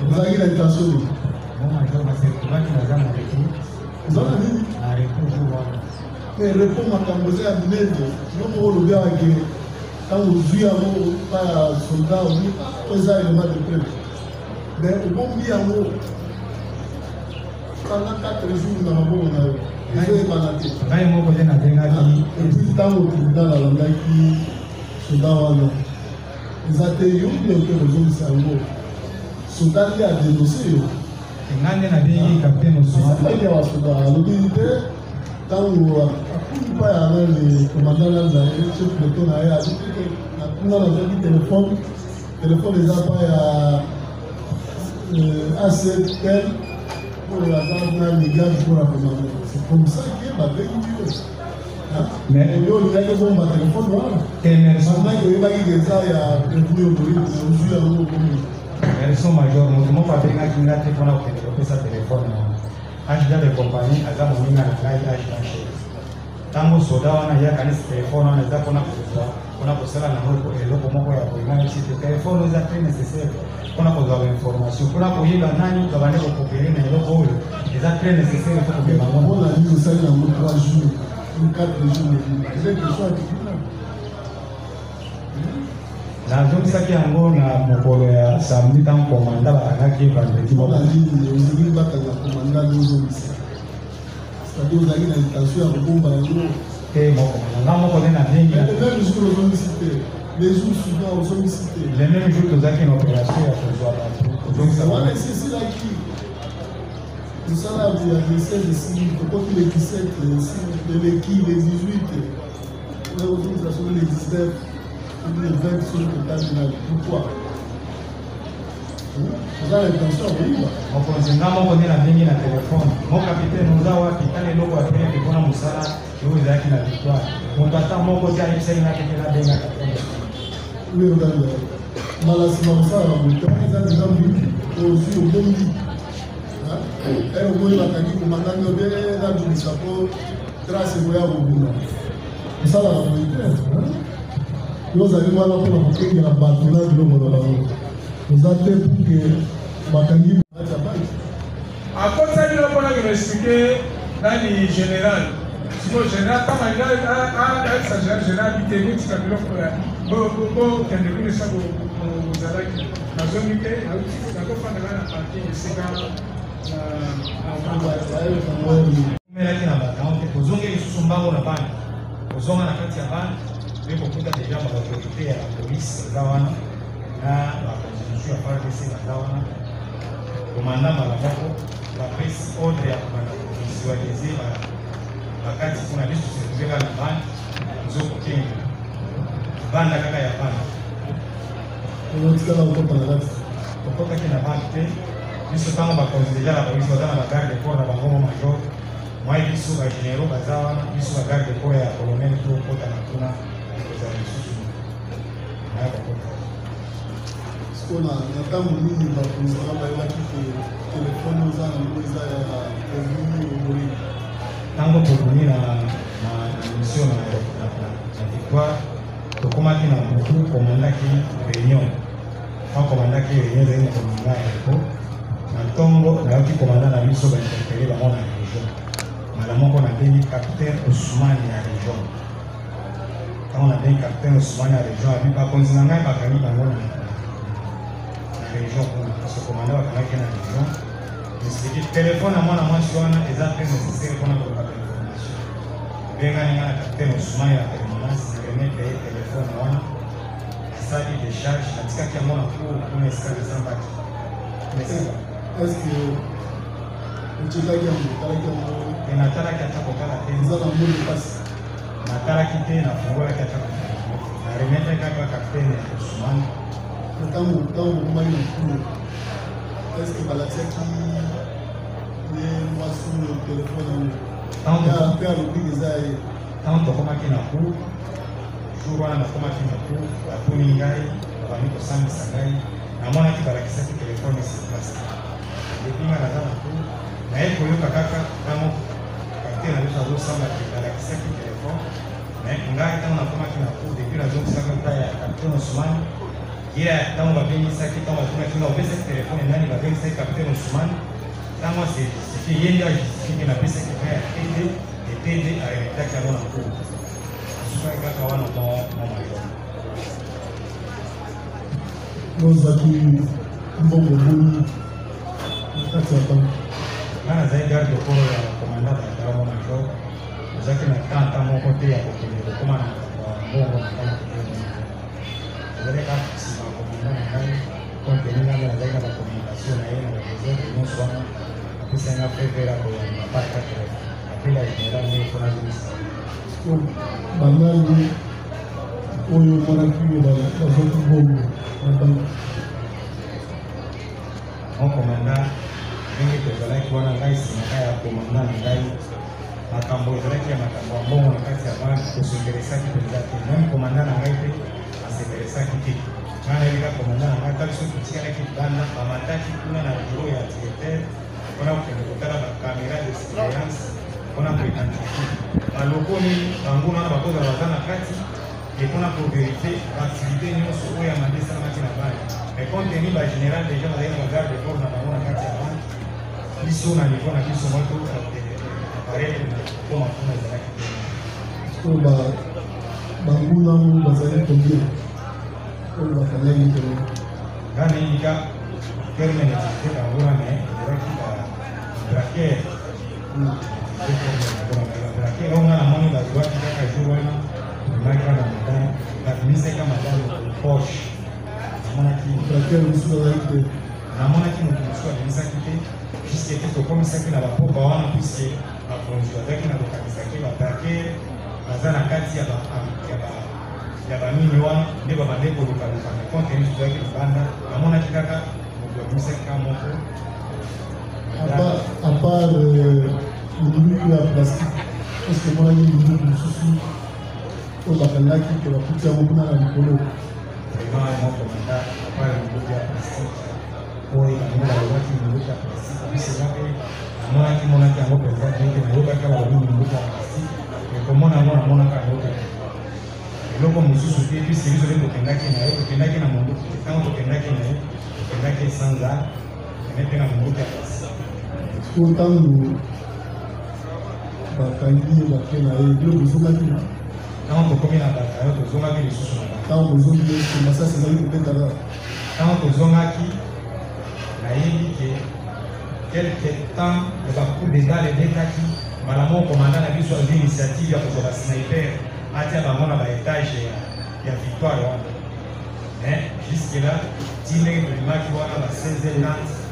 Vous avez l'intention de. Vous avez dit? mais répond makambo eza ya minene nyongo olobelaki ntango ozwi yango pa ya soldat obi eza élément de preuve mais obombi yango pendant 4 jours na maboko na yo ezoyebana te ngai moko nde nabengaki epuis ntango tribunal alandaki soldat wana eza te yo nde oke kozongisa yango soldat nde adenonse yo ngai nde nabengi capitaine osaaia basoda alobi te ntango akuni mpa ya nani commandant lanza chef pleto na ye alobike nakunga nazwaki telefone eza mpa ya ACTL oyo aza na ligage mpona commandant c'est comme ça ke babengi yo oyo olingaki bomba telefone wana mandaki oyebaki eza ya prévenu autorité ozwi yango okomi garçon major moto moko abengaki nga te mpona kokende kopesa telefone agent de compagnie aza moninga na ngai agent chef ntango soda wana yakanisi telefone wana eza mpona kosala nango eloko moko ya koyingana ti telefone eza très nécessaire mpona kozwa bainformation mpona koyeba nani okabande kokopere na eloko oyo eza très nécessaire fo kobema ngo mpona nini osali yango 3 jours 4 jours eza question ya tribunal nazongisaki yango na mokolo ya samedi ntango komanda bakangaki vendredi ozali bakanga komanda nozongisa c'est-à-dire ozali na intention ya kobomba yango te mokomanda nga moko nde na ndenge même jour ozongisi te les jours suivants ozongisi te le même jour tozalaki na opération ya kozwa bato ozongisa wana esesilaki mosala ya 17 esili tokoti le 17 leleki le 18 ozongisa soki le 19 le 20 sur le terminal. Pourquoi? Vous avez l'intention de vivre. Mokonzi nga moko nde nabengi na telefone mo capitaine oza wapi tala eloko apelaki mpona mosala oyo ezalaki na victoire moto ata moko te ayebisaki nga keke nabenga capitaine oyokanga mbala nsima mosala na moto eza deja mbiki ozwi obombi ere okoyi bakangi komandaki obele ezabimisa mpo trace ekoya kobuna esalaka boye te ozali wana mpona kokengela bato na biloko na bango oza te puke bakangi ya banki akotani yo mpona koexplike nani général siko général ntango aesa général bite botika biloko bokende kuna esa kozalaki nazongi te nakofandaka na parti esika omelaki na bato te kozongi lisusu mbango na bana kozonga na kati ya bana ekokuta deja baautorité ya police eza wana na bakonstitution ya FARDC baza wana komanda mbala moko bapesi ordre ya kobanda kovisualize bakati mpona biso sekuveka na bana ezokokenga banda kaka ya bana otikala okota na kati okotaki na bana te biso ntango bakonzi deja na polisi baza na bagarde corps na bango mo major mwai biso bagénéraux baza wana biso bagarde corps ya colonel to okota na kuna mpona na ntango nini bakonzi wana bayebaki ke telefone oza nango eza ya prévenu oboyi ntango tokoni na mission na victoire tokomaki na motu komandaki réunion ntango komandaki réunion ezali na komanda ya repo na ntongo nayoki komanda na biso bainterpele bango na région mbala moko nabengi capitaine Ousmane ya région ntango nabengi capitaine Ousmane ya région abi bakonzi na ngai bakangi bango na région kuna parce que komanda bakangaki na région explike telefone ya mwana mwasi wana eza très nécessaire mpona kolobaka information bengani nga na capitaine Ousmane ya permanence remete ye telefone wana asali décharge natikaki yango na cour kuna esika ezambaki estce otikaki yango otalaki yango natalaki ata kotala te eza na mboli mpasi natalaki te nafungolaki ata na remete kaka capitaine ya Ousmane ntango okomaki na cour estce balatiaki ye mwasi oyo telefone yango mpe alobi eza ye ntango tokomaki na cour jour wana nakomaki na cour batuni ngai babandi kosambisa ngai namonaki balakisaki telefone esipasi depuis nga naza na cour naye koyoka kaka ntango kapite na biso azosamba te balakisaki telefone ngai ntango nakomaki na cour depuis nazongisaka ta ya capitaine Ousmane ye ntango babengisaki ntango batunaki nga opesaki telefone nani babengisaki capitaine Ousmane ntango asefie ye nde ajustifike napesaki ka ya ete etede aremetaki yango na cour asukaki kaka wana mo mayo nozaki mbongo boni na kati ya banke nga nazali garde de corps ya commandant batala mo mayo ozalaki na tanta moko te ya kokende kokóma na mbongo na kama ezali kaka nsima commandant na ngai kontenu nanga nazali na bacommunication na ye na bareserve nyonso wana apesaki nga fevere akoyamba parkatre apela général nde mpona minista banani oyo monaki bazwaki mbongo na banke mon commandant ndenge tozalaki wana ngai nsima ya commandant na ngai makambo ezalaki ya makambo ya mbongo na kati ya banke tosinteresaki mpenza te meme commandant na ngai mpe asinteresaki te ngai nayebika commandant na ngai tali soki totikalaki banda bamataki kuna na biro ya directeur mpona kokende kotala bacaméra de surveillance mpona koidentifie baloko nini banguna wana bakozala baza na kati et mpona koverifie baactivité nyonso oyo ya mande esalamaki na banke mais compte tenu bagénéral déjà bazali na bagarde de corps na bango na kati ya banke biso na niveau na biso moto aparele koma kuna ezalaki oyo banguna bazali combien oyo bakangai te nga nayebika terme na activité banguna mais ezalaki braquere braquere oyo nga namoni bazwaki kaka jour wana emaki wana madame babimisaka madame poche namonaki braquere mosusu bazali te namonaki moto mosusu abimisaki te puisque te tokomisaki na bapoka wana puisque bakonzi bazalaki na kokanisaki babraquere baza na kati ya bamini wana nde babande kolukaluka me contenu tozalaki libanda namonaki kaka moto abimisaki ka moko à part minduku ya plastique est ce que monaki minduku mosusu oyo bakangaki ke bakuti yango kuna na likolo vraiment mon commandant à part minduku ya plastique oyo bango balobaki minduku ya plastique bisenga mpe namonaki yango mpenza ndenge nayokaka balobi minduku ya plastique ekomona yango namonaka yango te eloko mosusu te puisque biso nde tokendaki na ye tokendaki na monduku te ntango tokendaki na ye tokendaki esanza ene mpe na monduku ya plastique ntango bakangi bake na ye bilo bozongaki ntango tokomi na batayo tozongaki lisusu na ntango bozongi eske masasi ezali kobetaka ntango tozongaki nayebi ke quelque temps ya bacoup de balle ebetaki mbala moko komanda na biso azwi initiative ya kozwa basniper atia bango na baetage ya victoire wana mais jusque là ti ndenge tobimaki wana ba 16 lance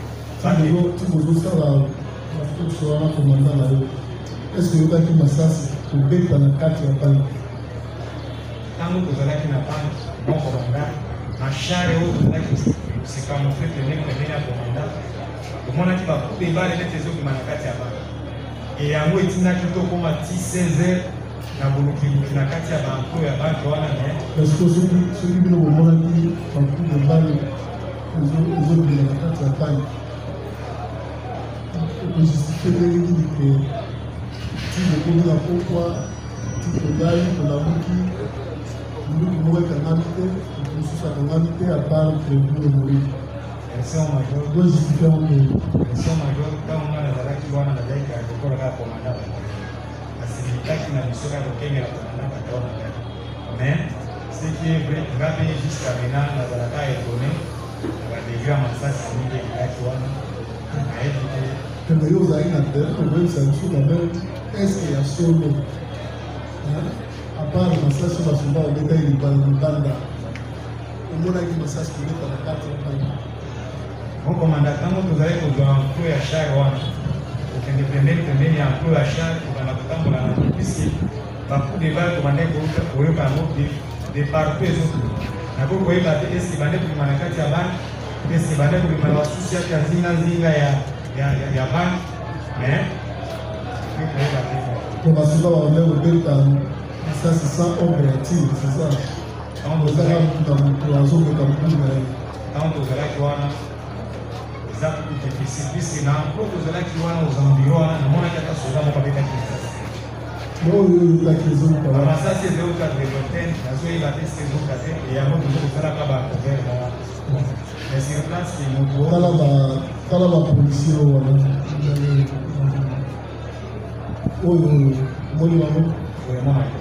tibozosala bafoso wana komanda na yo estce oyokaki masasi kobeta na kati ya banke ntango tozalaki na banke mon komanda na chare oyo tozalaki sekamofle pembeni ya komanda tomonaki bacoup de balle nete ezokima na kati ya banke e yango etindaki tokóma ti 16h na bolukiluki na kati ya banko ya banke wana me soki bino bomonaki bacoup de balle ezobima na kati ya banke ojustifie ndenge nini ke ti bokomi na pokwa ti todali tolamuki nduki moko ekangami te mosusu akangami te apart prévu emori ojustifie yango mission major ntango nga nazalaki wana nazalaki lokola kaka komanda bato asilikaki na miso kaka kokengela komanda bato na ngai mais ce qui est vrai nga mpe jusqu'à maintenant nazalaka étonné na badébut ya masasi mingi ekilaki wana nayebi te kende yo ozalaki na terre okoyebisa biso mabe estce ya solo apart masasi basoda obetaki libanda omonaki masasi kobeta na kati ya banke mon commandant ntango tozali kozwa enclos ya char wana okende pembeni ya enclos ya char okanda kotambola na puisque bacoup de balle tobande koyoka yango de partout ezokima nakoki koyeba te eske bande kobima na kati ya banke eske bande kobima na basusi ati ya nzinga ya banke mais koyeba te po basoda babande kobeta masasi sans ordre ya tire c'est ça ozala na moto azobeta mokulu na ye ntango tozalaki wana eza kutu difficile puisque na enclos tozalaki wana aux environs wana namonaki ata soda moko abetaki masasi oyo oyokaki ezoka bamasasi ezeuka drevotene nazoyeba te soki ezeuka te yango tozokosalaka bacouvert wana mais sur place ke moto tala bapolisier wana oyo omoni bango oyemonaki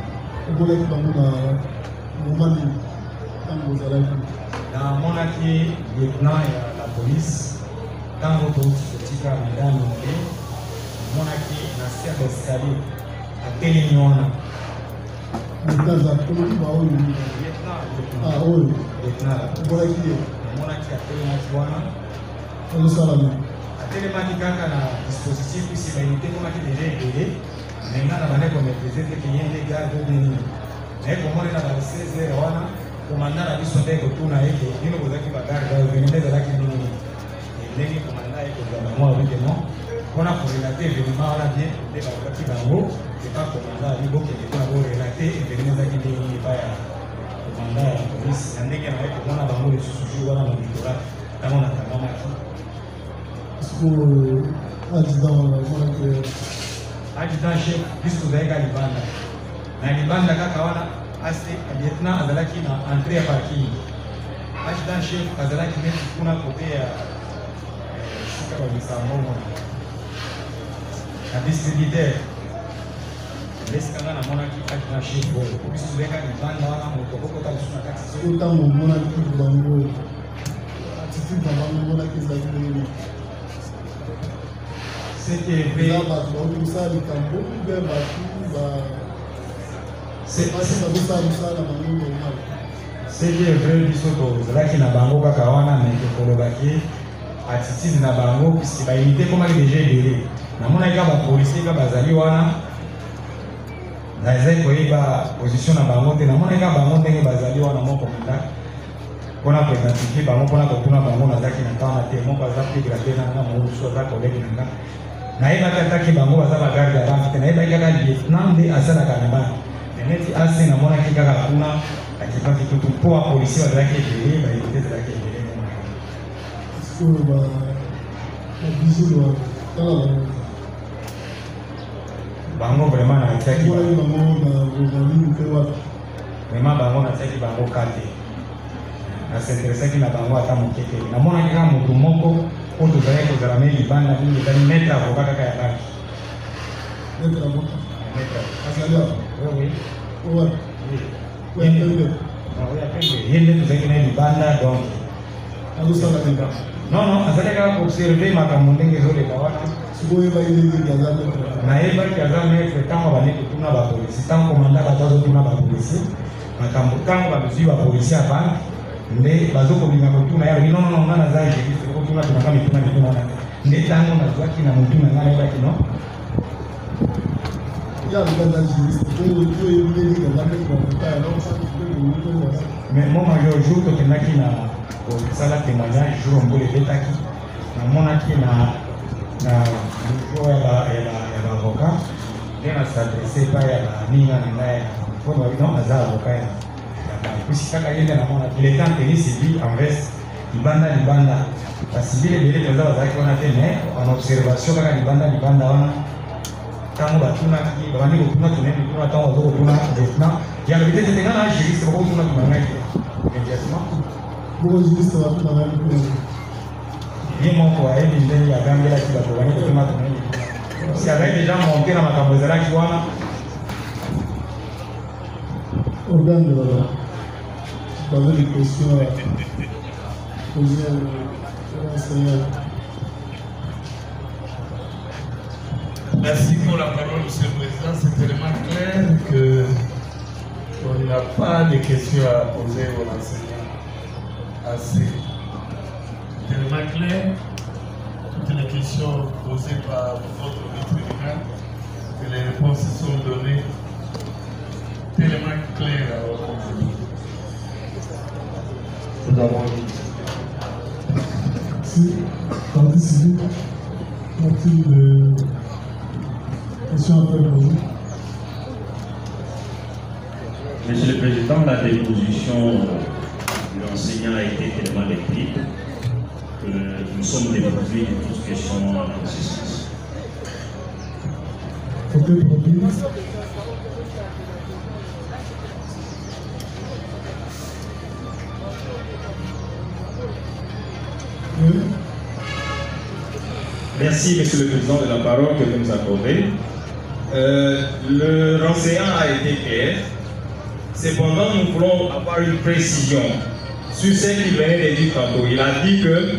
okolaki bango na moment nini ntango ozalaki namonaki lieutenant ya la police ntango touti kotika madame oye namonaki na se ya escalier atelemi wana oyo omonaki ye namonaki atelemaki wana ozosala nini atelemaki kaka na dispositif sibainité ekomaki deja ebele menga na bande komaîtrise teke ye nde garde nini naye komoni na ba 16 heures wana komanda na biso nde kotuna eke bino bozalaki bagarde oyo veni nde ezalaki nini ndenge komanda ye kozala mwa obike non mpona korelate événement wana bien nde bazalaki bango epa komanda ali bokende mpona korelate événement ezalaki nde nini epa ya komanda ya polise na ndenge naye komona bango lisusu jour wana na litola ntango nakangamaki adjudant chef biso tozalaki libanda na libanda kaka wana ase lieutenant azalaki na entrée ya parking adjudant chef azalaki neti kuna kote ya sika bamisambo mona na distributeur esika nga namonaki adjudant chef oyo biso tozalaki libanda wana moto okokota lisusu na kati ntango omonaki bango attitude na bango omonaki ezalaki ndenge c'était vrai bato baokosala likambo ube bato basi bazosala mosala na bango normal c'était vrai biso tozalaki na bango kaka wana meke kolobaki attitude na bango puisque baunité ekomaki deja ebele namonaki ka bapolisier ka bazali wana nazali koyeba position na bango te namonaki ka bango ndenge bazali wana moko menda mpona koidentifie bango mpona kotuna bango nazalaki na ntango te moko aza pigre te nanga mosusu aza kolege na nga nayebaki ataki bango baza bagarde ya banke te nayebaki kaka lieutenant nde asalaka na banke neti ase namonaki kaka kuna akipaki tutu mpo bapolisier bazalaki ebele baunité ezalaki ebele oyo babizulu tala bango vraiment natiaki bango nalini mpe wapi vraiment bango natiaki bango kate nasinteresaki na bango ata moke te namonaki kaka motu moko oyo tozalaki kozala me libanda mingi ezali maître avocat kaka ya banki ye nde tozalaki na libanda donc non azalaki kaka koobserve makambo ndenge ezoleka wana nayebaki aza maître ntango bandi kotuna bapolisi ntango komanda bato azotuna bapolisi makambo ntango bamizwi bapolisi ya banki nde bazokolinga kotuna ya non nga naza juriste okotuna tunaka mituna wana nde ntango nazwaki na motu na nga nayebaki non mais mo major jour tokendaki na kosala témoignage jour mbula ebetaki namonaki na jour ya baavocat nde nasadresse epai ya baninga na ngai mpona non aza avocat ya puisque kaka ye nde namonaki il était en tenue civile en veste libanda basivile ebele mpenza bazalaki wana te mais en observation kaka libanda wana ntango batunaki babandi kotuna tunetuna ntango bazokotuna lieutenant yalobi te tete nga na juriste bakotuna tuna ngai te immédiatement ye moko ayebi ndenge agangelaki bato bani kotuna tunai si azali deja monte na makambo ezalaki wana organe de valeur. Vous avez des questions à poser à l'enseignant. Merci pour la parole, Monsieur le Président. C'est tellement clair qu'on n'a pas de questions à poser aux enseignants. Assez. Tellement clair. Toutes les questions posées par votre tribunal, que les réponses sont données tellement claires à votre conseil. Nous avons Si, partie civile, a-t-il des questions à faire poser? Monsieur le Président, la déposition de l'enseignant a été tellement écrite que nous sommes dépourvus de toute question dans ce sens. Côté produit. Merci, Monsieur le Président, de la parole que vous nous accordez. Le renseignement a été clair. Cependant, nous voulons avoir une précision sur ce qu'il venait de dire tantôt. Il a dit que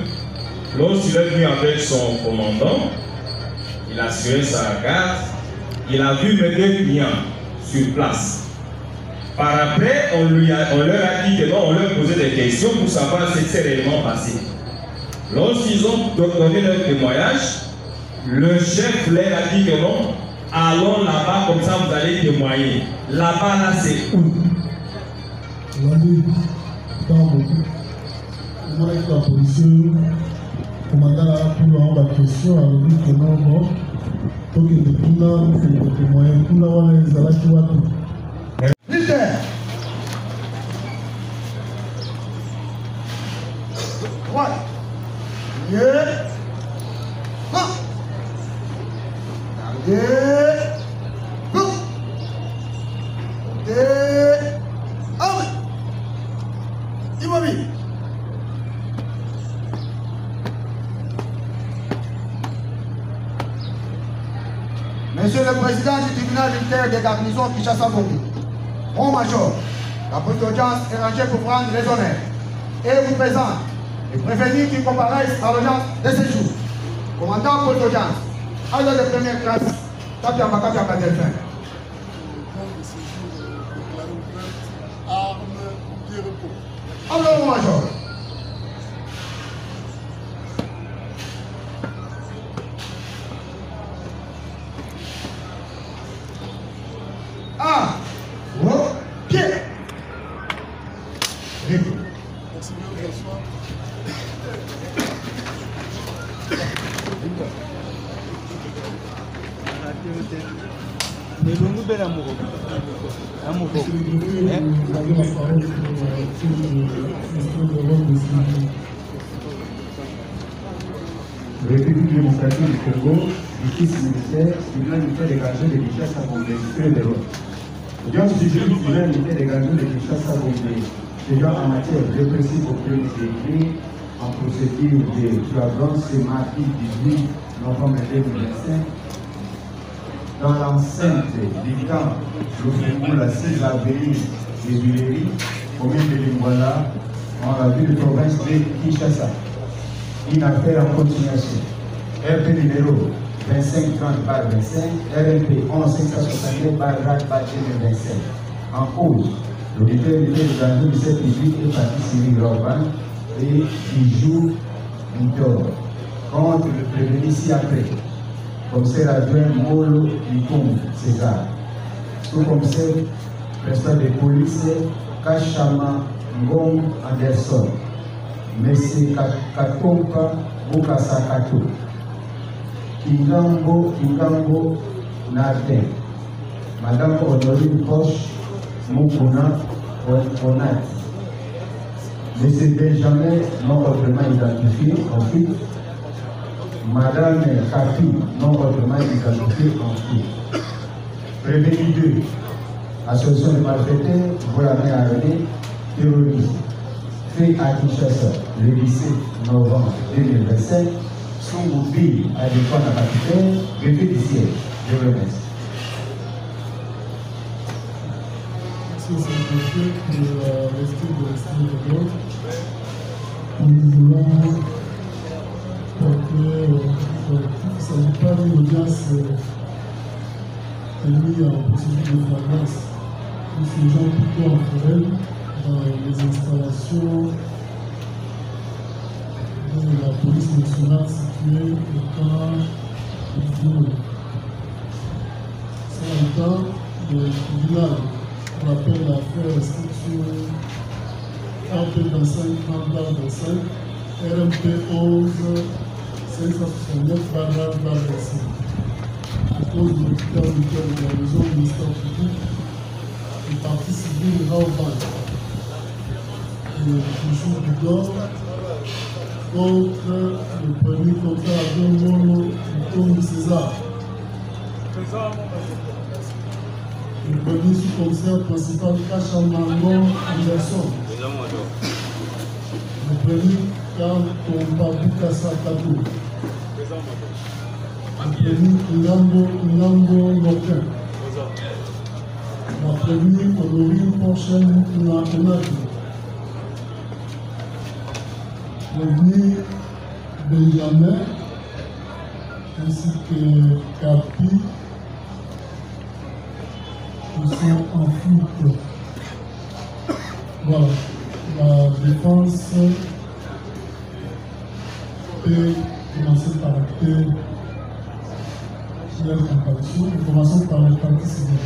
lorsqu'il est venu avec son commandant, il a assuré sa garde, il a vu mes deux clients sur place. Par après, on leur a dit que non, on leur posait des questions pour savoir ce qui s'est réellement passé. Lorsqu'ils ont donné leur témoignage, le chef leur a dit que non, allons là-bas, comme ça vous allez témoigner. Là-bas, là, c'est où? La police, commandant la pour la question, a dit que non, non, donc il est tout là, il fait des témoignages, tout là, on a les alaks qui vont tout. Militaire. Ouais. Yeah. Ha. Yeah. Ha. Yeah. Ah oui. Immobile. Monsieur le Président du tribunal militaire des garnisons Kinshasa-Bongo, mon major, la petite audience est rangée pour prendre les honneurs et vous présente les prévenus qui comparaissent à l'audience de ce jour. Commandant pour l'audience, agent de première classe, Kapiamba Delphin. Alors, mon major. Ah, oh, pied. République démocratique du Congo, justice militaire, tribunal militaire des garnisons de Kinshasa-Bongo, de l'autre. Audience du tribunal militaire des garnisons de Kinshasa-Bongo, déjà en matière de répressive auprès en procédure de flagrance ce mardi 18 novembre 2025 dans l'enceinte du camp de la 6 avenue de Villery, commune de Lingwala, en la ville de province de Kinshasa. Une affaire en continuation. RP numéro 2530/25, RMP 11569/2025. En cause, l'auditeur militaire de garnison du service public est parti Cyril Robin et Bijou Victor contre le prévenu ci-après. Commissaire adjoint Molo Nikom César. Sous-commissaire principal de police Kachama Ngom Anderson. Monsieur Katompa Bukasa Kato. Kingambo Narden. Madame Honorine Poche Mukuna Onat. Monsieur Benjamin, non autrement identifié, ensuite. Madame Kafi, non autrement identifié, ensuite. Prévenu 2. Association de malfaiteurs, voilà main armée, terroriste. Fait à Kinshasa le 17 novembre 2025, son mobile à l'école à capitaine, greffé du siège. Je vous remercie. C'est le fait pour rester de l'autre. Nous voulons porter, il ne s'agit pas d'une audience mise en procédure de flagrance. Nous faisons plutôt en forêt dans les installations de la police nationale située au camp du c'est le temps du tribunal. On appelle l'affaire inscription RP 25/25, RMP 11 569/25. À cause de l'hôpital militaire de garnison du ministère public, le parti civil Raoban et Bijou Bidor contre le premier contrat à Molo Nikom César. Le premier sous-commissaire principal Kachamangon Anderson. Le premier Katompa Bukasa Kato. Ngambo Mokin. La première Honorine prochaine Nakonaki. L'avenir Benjamin ainsi que Capi qui sont en foot. Voilà, la défense peut commencer par acter leur comparaison. Nous commençons par les parties civiles.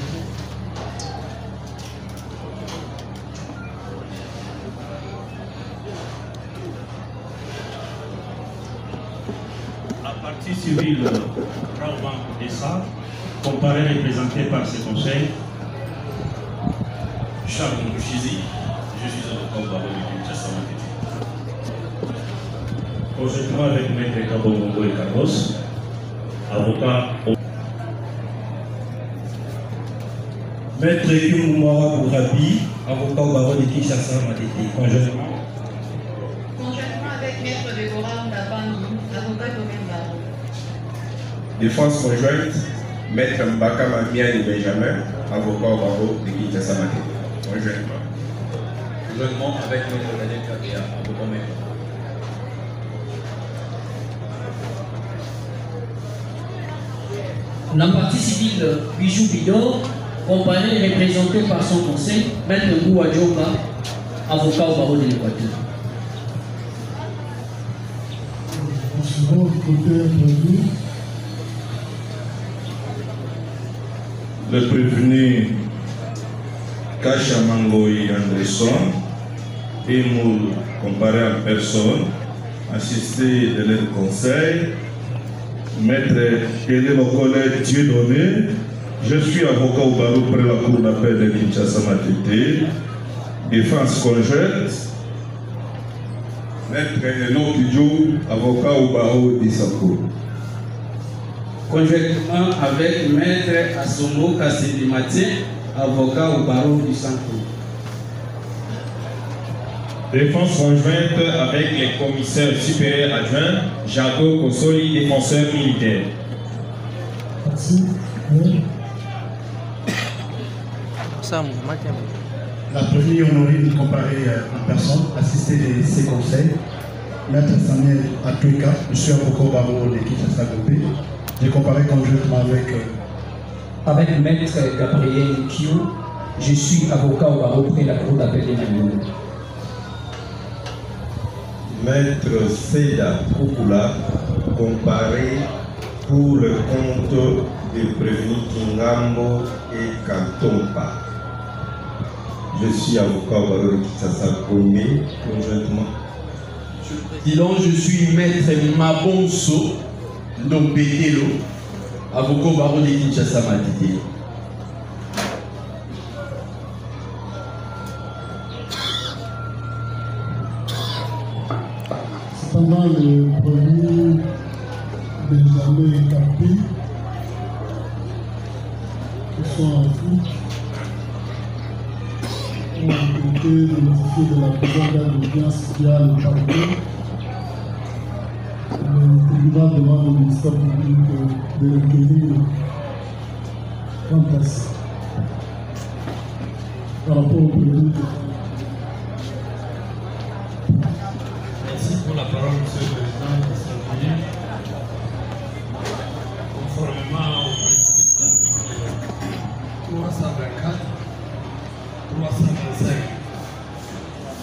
La partie civile Raoban Essa, comparée représentée par ses conseils, Charles Mouchizi, je suis avocat au barreau de Kinshasa Matete. Conjointement avec Maître Kabo Mongo et Carlos, avocat au Maître Yumouara Bourabi, avocat au barreau de Kinshasa Matete. Conjointement avec Maître Déborah Ndabangi, avocat domaine barreau. Défense conjointe, Maître Mbaka Mamiani Benjamin, avocat au barreau de Kinshasa Matete. Conjointement. Conjointement avec Maître Daniel Kabea, avocat maître. La partie civile Bijou Bidor, comparée et représentée par son conseil, Maître Ngou Adjoba, avocat au barreau de l'Équateur. Le prévenu Kachamangoy Anderson, Emoul comparé en personne, assisté de leur conseil, Maître Kélé Okole Dieudonné, je suis avocat au barreau près la cour d'appel de Kinshasa Matete, défense conjointe, Maître Eno Kidjo, avocat au barreau d'Issako. Conjointement avec Maître Asomo Kassidimati, avocat au barreau du Sanko. Défense conjointe avec les commissaires supérieurs adjoints, Jago Kosoli, défenseur militaire. Merci. La première honorine comparée en personne, assistée de ses conseils, Maître Samuel Atouika, je suis avocat au barreau de Kinshasa Gobé. J'ai comparé conjointement avec Maître Gabriel Kio, je suis avocat au barreau près la cour d'appel de Namibie. Maître Seda Koukoula, comparé pour le compte des prévenus Kingambo et Kantompa. Je suis avocat au barreau de Kinshasa Gomé, conjointement. Disons, je suis Maître Mabonso Ndombekelo, avocat au barreau de Kinshasa Matete. Cependant, le premier Benjamin Capi, qui sont en foot, ont été notifiés de la présence d'audience via le parquet. Le tribunal demande au ministère public de requérir quant à ça, par rapport au prévenu. Merci pour la parole, Monsieur le Président de l'Assemblée. Conformément au principe de l'article 324, 325,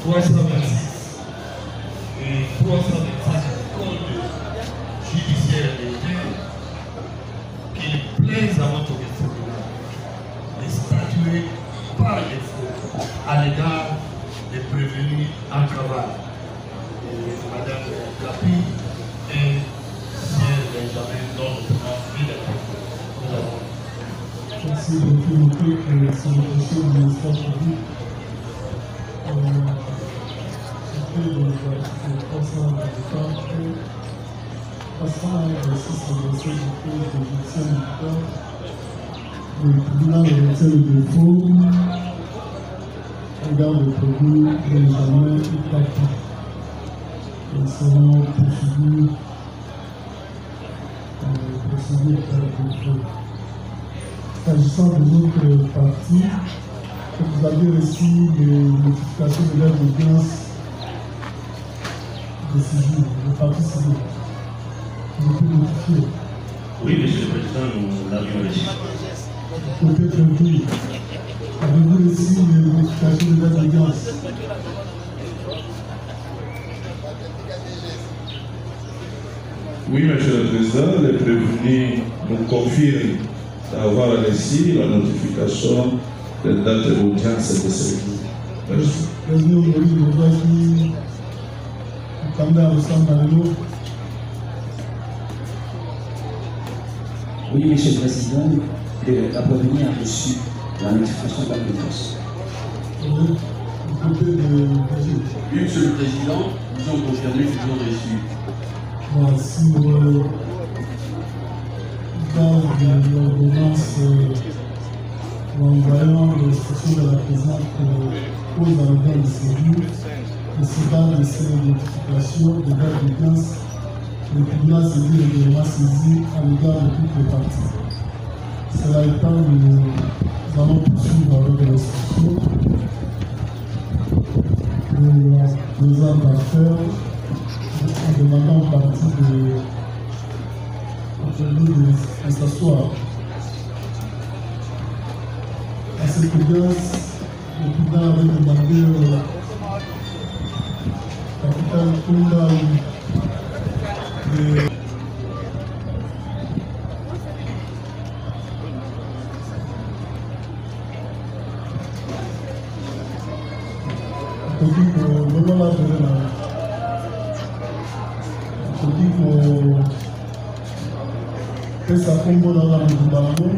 326 et 325 du Code judiciaire américain, qu'il plaise à votre tribunal de statuer par défaut à l'égard des prévenus en cavale. Madame Capi et Sien Benjamin, notre Merci beaucoup. Noter que c'est une question du ministère public. C'était de l'article 324, passant à l'exercice de l'exercice du code de judiciaire militaire. Le tribunal retient le défaut regarde le produit Benjamin Capi. Ils seront poursuivis conseiller s'agissant de notre parti, vous avez reçu les notifications de l'aide d'audience de civil, le parti civil. Vous pouvez notifier. Oui, Monsieur le Président, nous l'avions reçu. Peut-être oui. Avez-vous reçu les notifications de l'aide d'audience? Oui, Monsieur le Président, les prévenus nous confirment d'avoir reçu la notification de date d'audience de ce jour. Merci. Oui, Monsieur le Président, la prévenue a reçu la notification de l'audience. Oui, Monsieur le Président, nous avons confirmé qu'ils ont reçu. Voici dans l'ordonnance en voyant l'instruction de la présidente aux organes de séjour, décidant de ces notifications de date d'audience, le tribunal saisit régulièrement saisi à l'égard de toutes les parties. Cela étant, nous allons poursuivre avec l'instruction de nos ordres d'affaires en demandant aux parties de s'asseoir. À cette audience, le président avait demandé au capitaine Kounda de pesa kombo na nga mundumba nango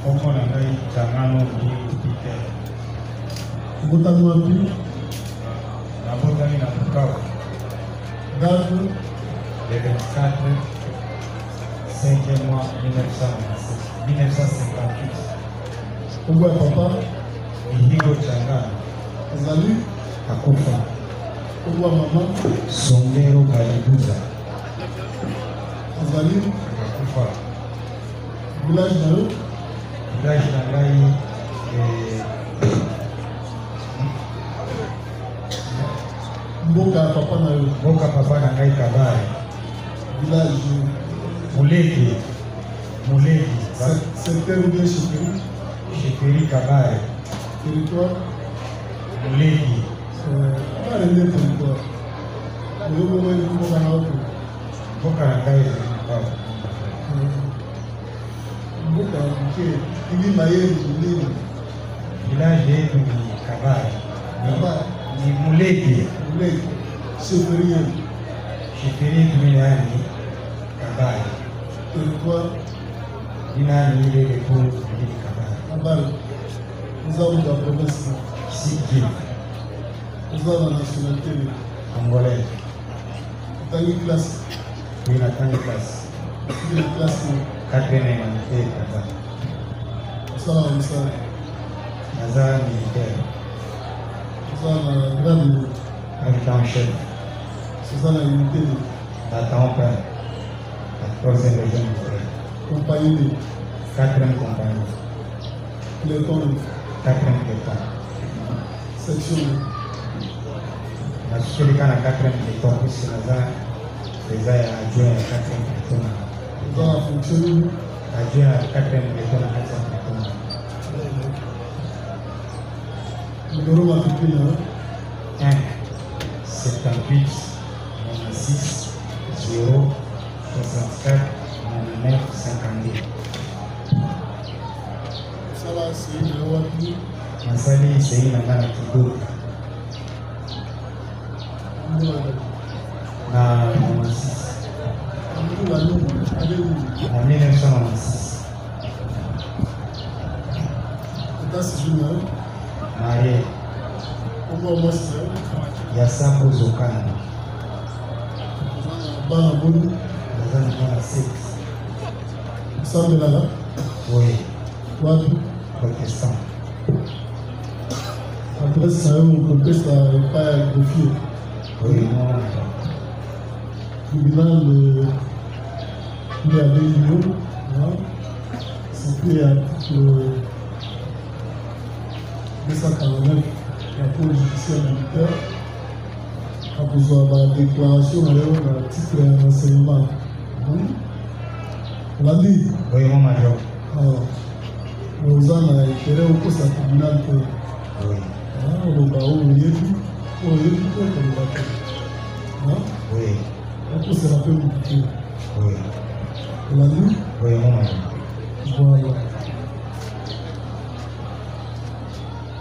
kombo na ngai tangano ni Peter obotani wapi nabotani na Bukavu date le 24 5e mois 1958 kombo ya papa Mihigo Changana ezali akufa kombo ya mama Sondero Kalibuza azali akufa village na yo village na ngai mboka ya papa na yo mboka papa na ngai Kabare village Muleki secteur ou bien Cheferi Kabare territoire Muleki Kabare nde territoire oyobo wewe mboka na wapi mboka na ngai mboka mke ili mayeri nini village yetu ni Kabare ni Muleki chefferie yetu ni nani Kabare territoire ni nani ile lepo ni Kabare nous avons la province Siki nous avons la nationalité congolaise tangi classe oui na tangi classe ile classe 4e humanité kata sala msala naza militaire sala grade habitant chef sala unité d'attente père la 3e région compagnie 4e compagnie peloton 4e peloton section nashughulika na 4e peloton puisque naza eza ya adjoint ya 4e peloton dans la fonction adjoint ya 4e peloton na 4e peloton numéro matricule 1 78 96 0 64 99 52 sala c'est le wapi nasali sei na ngana kidogo na 96 en 1996 état civil marié comment moi ya Sambo Zokana bana boni naza na bana 6 sambelaka oui wapi protestant adresse na yo kopesa epai ya greffier oui non tribunal circulé à 2 millions, circulé à l'article 249 de la Cour judiciaire militaire, a besoin de la déclaration de l'article de renseignement. On l'a dit. Oui, mon major. Nous avons été au poste à tribunal. Oui. On va au milieu. Oui. On peut se rappeler du petit. Oui. On l'a dit. Oui, mon major. Voilà.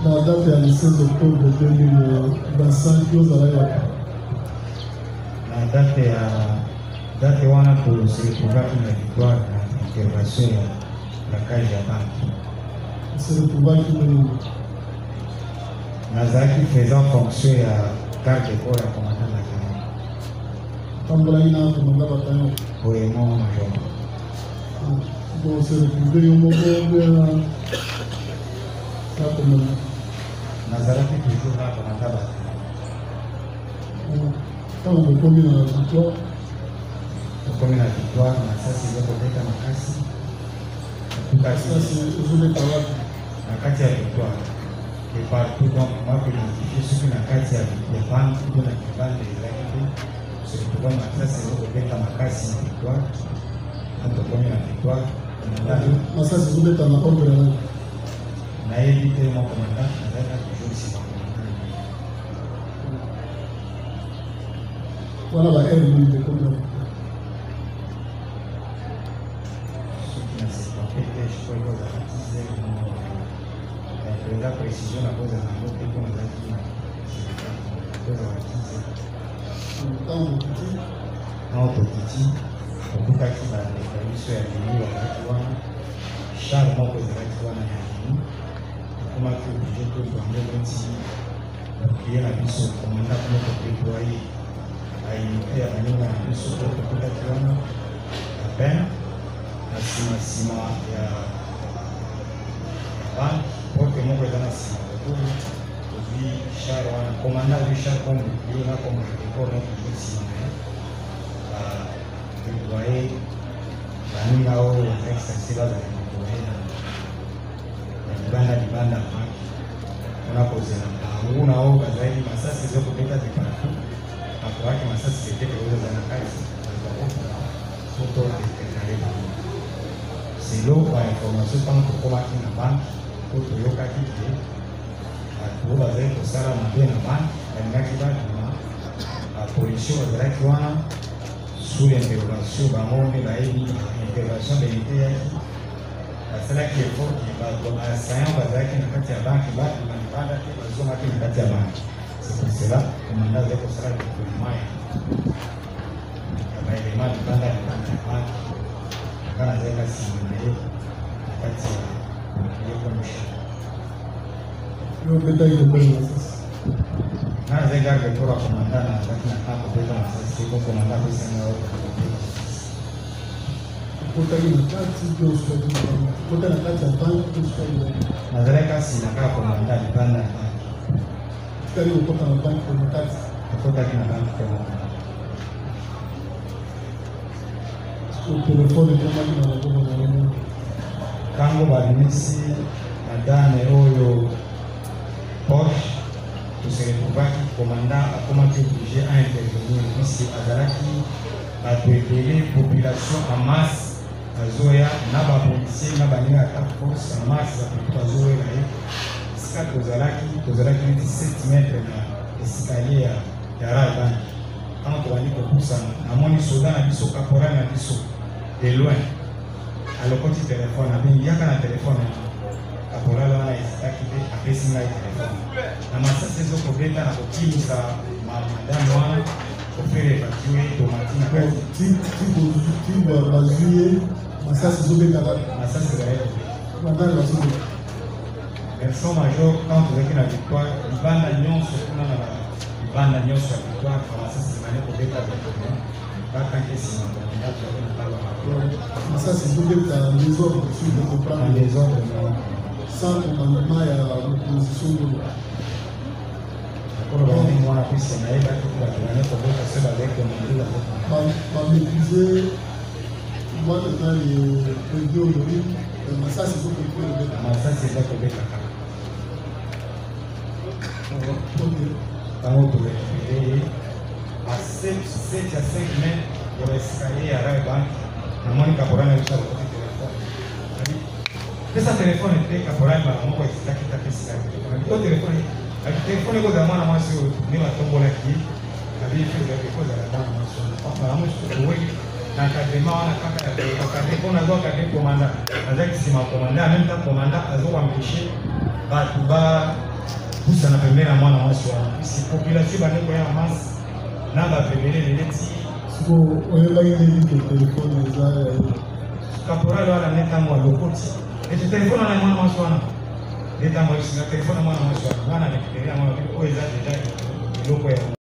La date est le 16 octobre 2025, nous allons la date est date wana pour se retrouver na victoire na intervention ya kazi ya banki. Se retrouver qui nazalaki faisant fonction ya garde corps ya commandant bataillon. Tambola ina commandant bataillon. Oui, mon major. Bon, se retrouver au moment où nazalaki toujours na commandant bataillon. Quand on est commis dans la victoire, masasi ezokobeta makasi na kati ya victoire et partout. Donc moi kodidentifie soki na kati ya banki to na kibanda ezalaki te sokotoka masasi ezokobeta makasi na victoire na tokomi na victoire. masasi ezobeta na ordre ya nayebi te mo commandant nazalaka toujours nsima wana ba aire de commandant. La précision à cause de la note et qu'on a dit dans petit au bout qui va les sur la ligne à chaque mois que vous allez voir dans la ligne comment que vous obligé que vous avez un petit qui est la mission commandant pour notre déployer à unité à la ligne à la mission pour tout à la peine la cima et à porque mon président si aujourd'hui Charles commandant Richard comme il a comme corps notre ici vous voyez la nuit là où avec ça c'est là vous voyez la banda on a posé là on a au bazali masasi zoko peta de partout après que masasi c'était que vous avez la carte photo de c'est l'eau pour information tant que comment qui na banque toyokaki te bato bazali kosala mabe na banke balingaki badima bapolition bazalaki wana sous l'intervention bango nde bayebi intervention beliteyaki basalaki effort bato basayan bazalaki na kati ya banke badima libanda te bazongaki na kati ya banke c'est pour cela komanda azali kosala déploiement ya baelema libanda ya banke nga nazali kasima na ye na kati ya eu beta ile kwa masasi na zenga kwa komanda na lakini hapo beta masasi kwa komanda kwa sana kota ile kati ndio usipate kota na kati ya banki usipate na zaleka si na kwa komanda libanda ya banki kali kota na banki kwa kati kota kina banki kwa telefone kama kina na kango balimisi madame oyo Porsche toseretrouvaki commandant akomaki obligé à intervenir puisque azalaki bato ebele population en masse azoya na bapolisier na baninga ya task force en masse bato azoyela ye esika tozalaki neti 7 mètre na escalier ya raban ntango tobandi kopusana namoni soda na biso caporal na biso de loin alokoti telefone abengi yaka na telefone caporal wana ezalaki te apesi ngai telefone na masasi ezokobeta na kokimisa madame wana kofere evacue tomatina bazuye masasi ezobetaka masasi ezalaki bandani bazobeta version major quand tozalaki na victoire libanda nyonso kuna na libanda nyonso ya victoire masasi ezali kobeta bakangi esima masasi ezobeta désordre sur de comprendre désordre sans commandement ya l'opposition de bamaîtriser vois maintenant les deux aujourd'hui, ça c'est ce que vous pouvez mettre. Ça c'est ça que vous pouvez mettre. Tango tumefikiria a 7 à 5 mètres ya escalier ya Raiban na mwani kaporana kisha kwa telefoni. Pesa telefoni te kaporana ba mko isitaki ta pesa telefoni. Kwa telefoni kwa zamana mwasi ni matombola ki abi fika kwa zamana mwasi. Kwa mwisho wewe na kadema wana kaka ya telefoni kwa kaka komanda. Azaki sima komanda même ta komanda azowa mbishi batu ba kusa na pembeni ya mwana mwasi wa si population baneko ya masse na ba pembeni leti siko oyela ile telefoni za kaporali wala neta mwa lokoti ete telefoni na mwana mwasi wana neta mwa telefoni mwana mwasi wana na nikifikiria mwana oyo eza deja iloko ya